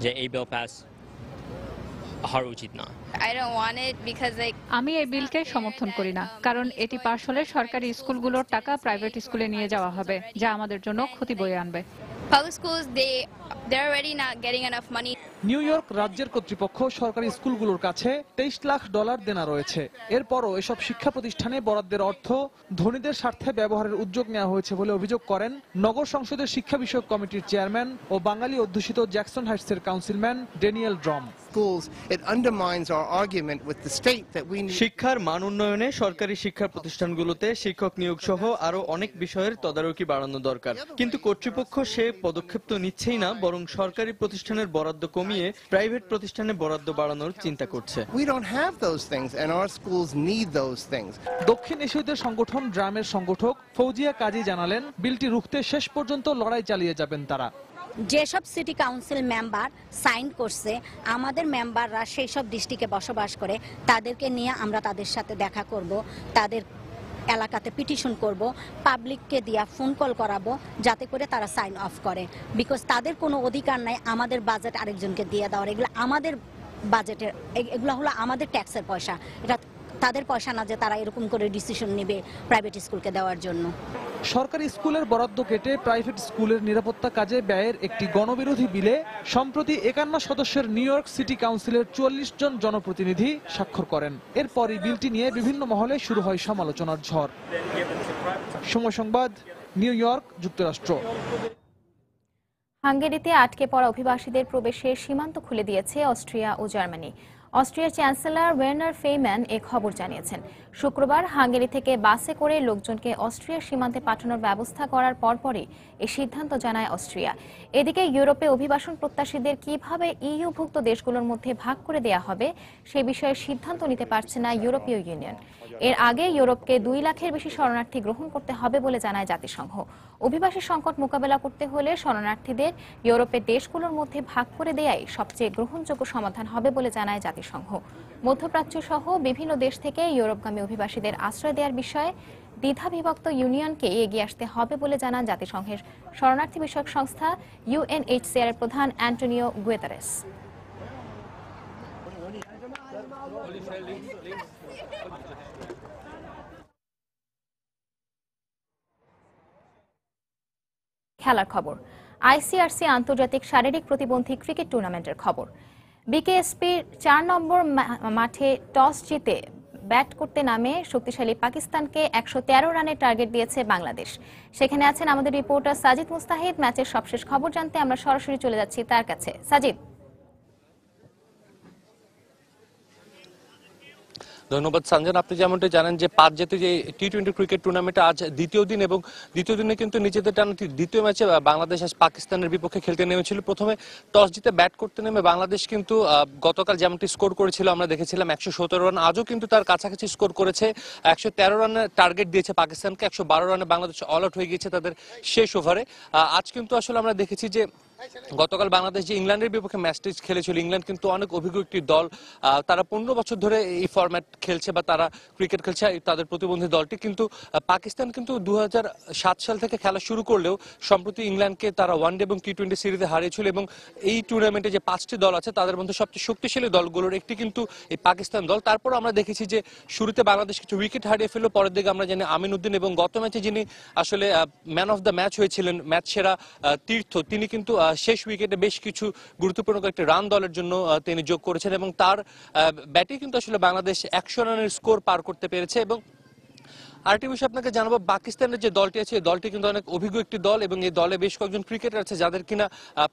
যে এই বিল পাস হওয়া উচিত না। আমি এই বিলকে সমর্থন করি না, কারণ এটি পাশ হলে সরকারি স্কুলগুলোর টাকা প্রাইভেট স্কুলে নিয়ে যাওয়া হবে, যা আমাদের জন্য ক্ষতি বয়ে আনবে। নিউ ইয়র্ক রাজ্যের কর্তৃপক্ষ সরকারি স্কুলগুলোর কাছে $23 লাখ দেনা রয়েছে। এরপরও এসব শিক্ষা প্রতিষ্ঠানে বরাদ্দের অর্থ ধনীদের স্বার্থে ব্যবহারের উদ্যোগ নেওয়া হয়েছে বলে অভিযোগ করেন নগর সংসদের শিক্ষা বিষয়ক কমিটির চেয়ারম্যান ও বাঙালি অধ্যুষিত জ্যাকসন হাইটসের কাউন্সিলম্যান ড্যানিয়েল ড্রম। শিক্ষার মান উন্নয়নে সরকারি শিক্ষা প্রতিষ্ঠানগুলোতে শিক্ষক নিয়োগ সহ আরো অনেক বিষয়ের তদারকি বাড়ানো দরকার, কিন্তু কর্তৃপক্ষ সে পদক্ষেপ তো নিচ্ছেই না, বরং সরকারি প্রতিষ্ঠানের বরাদ্দ কমিয়ে প্রাইভেট প্রতিষ্ঠানে বরাদ্দ বাড়ানোর চিন্তা করছে। দক্ষিণ এশীয়দের সংগঠন ড্রামের সংগঠক ফৌজিয়া কাজী জানালেন, বিলটি রুখতে শেষ পর্যন্ত লড়াই চালিয়ে যাবেন তারা। যেসব সিটি কাউন্সিল মেম্বার সাইন করছে, আমাদের মেম্বাররা সেই সব ডিস্ট্রিক্টে বসবাস করে, তাদেরকে নিয়ে আমরা তাদের সাথে দেখা করব, তাদের এলাকাতে পিটিশন করব, পাবলিককে দিয়া ফোন কল করাবো যাতে করে তারা সাইন অফ করে। বিকজ তাদের কোনো অধিকার নাই আমাদের বাজেট আরেকজনকে দিয়ে দেওয়ার। এগুলো আমাদের বাজেটের, এগুলো হলো আমাদের ট্যাক্সের পয়সা, এটা তাদের পয়সা না যে তারা এরকম করে ডিসিশন নেবে প্রাইভেট স্কুলকে দেওয়ার জন্য। সরকারি স্কুলের বরাদ্দ কেটে প্রাইভেট স্কুলের নিরাপত্তা কাজে ব্যয়ের একটি গণবিরোধী বিলে সম্প্রতি 51 সদস্যের নিউ ইয়র্ক সিটি কাউন্সিলের 44 জন জনপ্রতিনিধি স্বাক্ষর করেন। এরপরই বিলটি নিয়ে বিভিন্ন মহলে শুরু হয় সমালোচনার ঝড়। সময় সংবাদ, নিউ ইয়র্ক, যুক্তরাষ্ট্র। হাঙ্গেরিতে আটকে পড়া অভিবাসীদের প্রবেশের সীমান্ত খুলে দিয়েছে অস্ট্রিয়া ও জার্মানি। অস্ট্রিয়ার চ্যান্সেলর ওয়ের্নার ফেইম্যান এ খবর জানিয়েছেন। শুক্রবার হাঙ্গেরি থেকে বাসে করে লোকজনকে অস্ট্রিয়ার সীমান্তে পাঠানোর ব্যবস্থা করার পরপরই এই সিদ্ধান্ত জানায় অস্ট্রিয়া। এদিকে ইউরোপে অভিবাসন প্রত্যাশীদের কিভাবে ইইউভুক্ত দেশগুলোর মধ্যে ভাগ করে দেয়া হবে সে বিষয়ে সিদ্ধান্ত নিতে পারছে না ইউরোপীয় ইউনিয়ন। এর আগে ইউরোপকে 2 লাখের বেশি শরণার্থী গ্রহণ করতে হবে বলে জানায় জাতিসংঘ। অভিবাসী সংকট মোকাবেলা করতে হলে শরণার্থীদের ইউরোপের দেশগুলোর মধ্যে ভাগ করে দেয়াই সবচেয়ে গ্রহণযোগ্য সমাধান হবে বলে জানায় জাতিসংঘ। মধ্যপ্রাচ্য সহ বিভিন্ন দেশ থেকে ইউরোপগামী অভিবাসীদের আশ্রয় দেওয়ার বিষয়ে দ্বিধাবিভক্ত ইউনিয়নকে এগিয়ে আসতে হবে বলে জানান জাতিসংঘের শরণার্থী বিষয়ক সংস্থা UNHCR এর প্রধান অ্যান্টোনিও গুতেরেস। খেলার খবর। ICRC আন্তর্জাতিক শারীরিক প্রতিবন্ধী ক্রিকেট টুর্নামেন্টের খবর। বিকেএসপির 4 নম্বর মাঠে টস জিতে ব্যাট করতে নামে শক্তিশালী পাকিস্তানকে 113 রানের টার্গেট দিয়েছে বাংলাদেশ। সেখানে আছেন আমাদের রিপোর্টার সাজিদ মুস্তাহিদ। ম্যাচের সবশেষ খবর জানতে আমরা সরাসরি চলে যাচ্ছি তার কাছে। সাজিদ। ধন্যবাদ সঞ্জন। আপনি যেমনটা জানেন যে 5 জাতীয় যে টি-20 ক্রিকেট টুর্নামেন্টে আজ দ্বিতীয় দিন এবং দ্বিতীয় দিনে কিন্তু নিজেদের টানা দ্বিতীয় ম্যাচে বাংলাদেশ আজ পাকিস্তানের বিপক্ষে খেলতে নেমেছিল। প্রথমে টস জিতে ব্যাট করতে নেমে বাংলাদেশ কিন্তু গতকাল যেমনটি স্কোর করেছিল আমরা দেখেছিলাম 117 রান, আজও কিন্তু তার কাছাকাছি স্কোর করেছে। 113 রানের টার্গেট দিয়েছে পাকিস্তানকে, 112 রানে বাংলাদেশ অল আউট হয়ে গিয়েছে তাদের শেষ ওভারে। আজ কিন্তু আসলে আমরা দেখেছি যে গতকাল বাংলাদেশ যে ইংল্যান্ডের বিপক্ষে ম্যাচটি খেলেছিল, ইংল্যান্ড কিন্তু অনেক অভিজ্ঞ একটি দল, তারা 15 বছর ধরে এই ফরম্যাট খেলছে বা তারা ক্রিকেট খেলছে তাদের প্রতিবন্ধী দলটি। কিন্তু পাকিস্তান কিন্তু 2007 সাল থেকে খেলা শুরু করলেও সম্প্রতি ইংল্যান্ডকে তারা ওয়ানডে এবং টি-20 সিরিজে হারিয়েছিল এবং এই টুর্নামেন্টে যে 5টি দল আছে তাদের মধ্যে সবচেয়ে শক্তিশালী দলগুলোর একটি কিন্তু এই পাকিস্তান দল। তারপর আমরা দেখেছি যে শুরুতে বাংলাদেশ কিছু উইকেট হারিয়ে ফেললো, পরের দিকে আমরা জানি আমিন উদ্দিন এবং গত ম্যাচে যিনি আসলে ম্যান অফ দ্য ম্যাচ হয়েছিলেন, ম্যাচ সেরা তীর্থ, তিনি কিন্তু শেষ উইকেটে বেশ কিছু গুরুত্বপূর্ণ কয়েকটি রান দলের জন্য তিনি যোগ করেছেন এবং তার ব্যাটে কিন্তু আসলে বাংলাদেশ 100 রানের স্কোর পার করতে পেরেছে। এবং আরেকটি বিষয় আপনাকে জানাবো, পাকিস্তানের যে দলটি আছে এই দলটি কিন্তু অনেক অভিজ্ঞ একটি দল এবং এই দলে বেশ কয়েকজন ক্রিকেটার আছে যাদের কিনা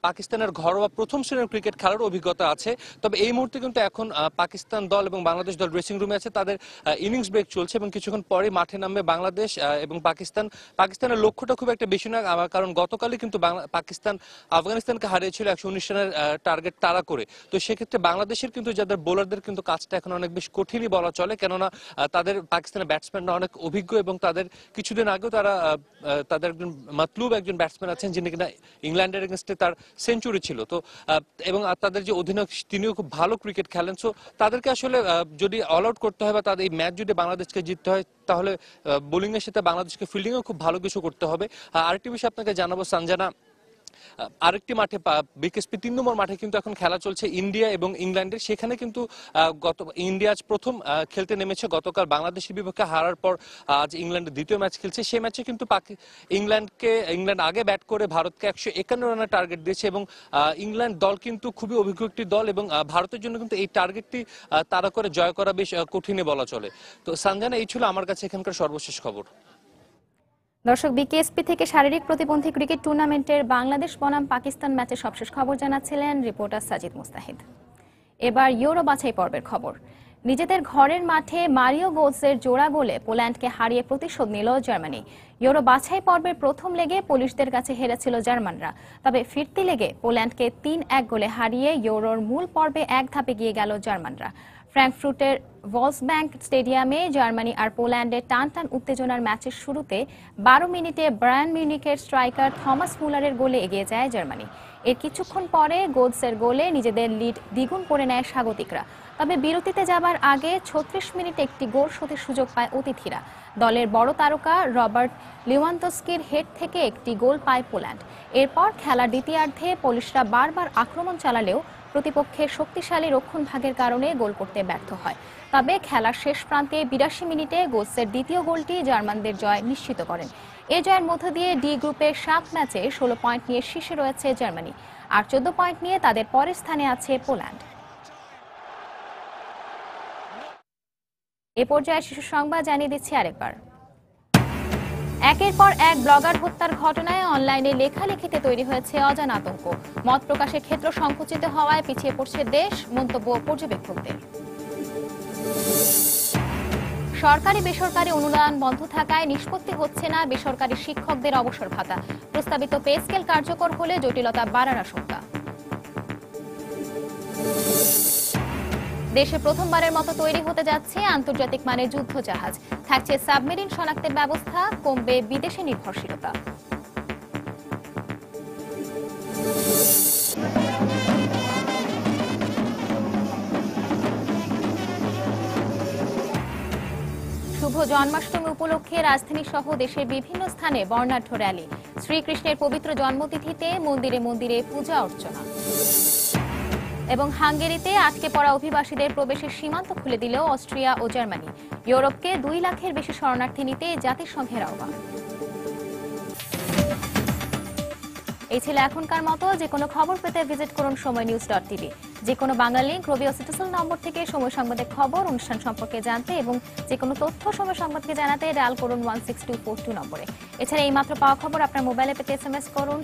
পাকিস্তানের ঘরোয়া প্রথম শ্রেণীর ক্রিকেট খেলার অভিজ্ঞতা আছে। তবে এই মুহূর্তে কিন্তু এখন পাকিস্তান দল এবং বাংলাদেশ দল ড্রেসিং রুমে আছে, তাদের ইনিংস ব্রেক চলছে এবং কিছুক্ষণ পরে মাঠে নামবে বাংলাদেশ এবং পাকিস্তানের লক্ষ্যটা খুব একটা বেশি না, কারণ গতকালই কিন্তু পাকিস্তান আফগানিস্তানকে হারিয়েছিল 119 রানের টার্গেট তাড়া করে। তো সেক্ষেত্রে বাংলাদেশের কিন্তু যাদের বোলারদের কিন্তু কাজটা এখন অনেক বেশ কঠিনই বলা চলে, কেননা তাদের পাকিস্তানের ব্যাটসম্যানরা অনেক অভিজ্ঞ এবং তাদের কিছুদিন আগেও তাদের একজন মাতলুব একজন ব্যাটসম্যান আছেন যিনি কিনা ইংল্যান্ডের এগেইনস্টে তার সেঞ্চুরি ছিল। তো এবং তাদের যে অধিনায়ক তিনিও খুব ভালো ক্রিকেট খেলেন। সো তাদেরকে আসলে যদি অল আউট করতে হয় বা তাদের এই ম্যাচ যদি বাংলাদেশকে জিততে হয় তাহলে বোলিং এর সাথে বাংলাদেশকে ফিল্ডিংও খুব ভালো কিছু করতে হবে। আরেকটি বিষয় আপনাকে জানাবো সঞ্জনা, আরেকটি মাঠে বিকেএসপি 3 নম্বর মাঠে কিন্তু এখন খেলা চলছে ইন্ডিয়া এবং ইংল্যান্ডের। সেখানে কিন্তু ইন্ডিয়া আজ প্রথম খেলতে নেমেছে, গতকাল বাংলাদেশের বিপক্ষে হারার পর আজ ইংল্যান্ডের দ্বিতীয় ম্যাচ খেলছে। সেই ম্যাচে কিন্তু ইংল্যান্ড আগে ব্যাট করে ভারতকে 151 রানের টার্গেট দিয়েছে এবং ইংল্যান্ড দল কিন্তু খুবই অভিজ্ঞ একটি দল এবং ভারতের জন্য কিন্তু এই টার্গেটটি তারা করে জয় করা বেশ কঠিনই বলা চলে। তো সঞ্জনা, এই ছিল আমার কাছে এখানকার সর্বশেষ খবর। দর্শক, বিকেএসপি থেকে শারীরিক প্রতিবন্ধী ক্রিকেট টুর্নামেন্টের বাংলাদেশ বনাম পাকিস্তান ম্যাচের সবশেষ খবর জানাচ্ছিলেন রিপোর্টার সাজিদ মুস্তাহিদ। এবার ইউরো বাছাই পর্বের খবর। নিজেদের ঘরের মাঠে মারিও গোৎসের জোড়া গোলে পোল্যান্ডকে হারিয়ে প্রতিশোধ নিল জার্মানি। ইউরো বাছাই পর্বের প্রথম লেগে পোলিশদের কাছে হেরেছিল জার্মানরা, তবে ফিরতি লেগে পোল্যান্ডকে 3-1 গোলে হারিয়ে ইউরোর মূল পর্বে এক ধাপে গিয়ে গেল জার্মানরা। ফ্র্যাঙ্কফুর্টের ভলসব্যাংক স্টেডিয়ামে জার্মানি আর পোল্যান্ডের টানটান উত্তেজনার ম্যাচের শুরুতে 12 মিনিটে বায়ার্ন মিউনিখের স্ট্রাইকার থমাস মুলারের গোলে এগিয়ে যায় জার্মানি। এর কিছুক্ষণ পরে গোৎসের গোলে নিজেদের লিড দ্বিগুণ করে নেয় স্বাগতিকরা। তবে বিরতিতে যাবার আগে 36 মিনিটে একটি গোল শোধের সুযোগ পায় অতিথিরা। দলের বড় তারকা রবার্ট লিওয়ান্দস্কির হেড থেকে একটি গোল পায় পোল্যান্ড। এরপর খেলার দ্বিতীয়ার্ধে পোলিশরা বারবার আক্রমণ চালালেও প্রতিপক্ষের শক্তিশালী রক্ষণভাগের কারণে গোল করতে ব্যর্থ হয়। তবে খেলার শেষ প্রান্তে 82 মিনিটে গোৎসের দ্বিতীয় গোলটি জার্মানদের জয় নিশ্চিত করেন। এ জয়ের মধ্য দিয়ে ডি গ্রুপের 7 ম্যাচে 16 পয়েন্ট নিয়ে শীর্ষে রয়েছে জার্মানি, আর 14 পয়েন্ট নিয়ে তাদের পরের স্থানে আছে পোল্যান্ড। এ পর্যায়ে শিশু সংবাদ জানিয়ে দিচ্ছি আরেকবার। একের পর এক ব্লগার হত্যার ঘটনায় অনলাইনে লেখালেখিতে তৈরি হয়েছে অজানা আতঙ্ক। মত প্রকাশের ক্ষেত্র সংকুচিত হওয়ায় পিছিয়ে পড়ছে দেশ, মন্তব্য পর্যবেক্ষকদের। সরকারি বেসরকারি অনুদান বন্ধ থাকায় নিষ্পত্তি হচ্ছে না বেসরকারি শিক্ষকদের অবসর ভাতা। প্রস্তাবিত পে স্কেল কার্যকর হলে জটিলতা বাড়ার আশঙ্কা। দেশে প্রথমবারের মতো তৈরি হতে যাচ্ছে আন্তর্জাতিক মানের যুদ্ধ জাহাজ। থাকছে সাবমেরিন শনাক্তের ব্যবস্থা, কমবে বিদেশে নির্ভরশীলতা। শুভ জন্মাষ্টমী উপলক্ষে রাজধানী সহ দেশের বিভিন্ন স্থানে বর্ণাঢ্য র্যালি। শ্রীকৃষ্ণের পবিত্র জন্মতিথিতে মন্দিরে মন্দিরে পূজা অর্চনা। এবং হাঙ্গেরিতে আটকে পড়া অভিবাসীদের প্রবেশের সীমান্ত খুলে দিল অস্ট্রিয়া ও জার্মানি। ইউরোপকে 2 লাখের বেশি শরণার্থী নিতে জাতিসংঘের আহ্বান। এই ছিল এখনকার মতো। যে কোনো খবর পেতে ভিজিট করুন সময়নিউজ.tv। যে কোনো বাংলা লিংক রবি ও সিটিসেল নম্বর থেকে সময় সংবাদের খবর অনুষ্ঠান সম্পর্কে জানতে এবং যে কোনো তথ্য সময় সংবাদকে জানাতে ডায়াল করুন 16242 নম্বরে। এছাড়া এই মাত্র পাওয়া খবর আপনার মোবাইলে পেতে SMS করুন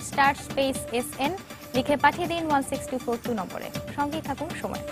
*SN লিখে পাঠিয়ে দিন 16242 নম্বরে। সঙ্গেই থাকুন সময়।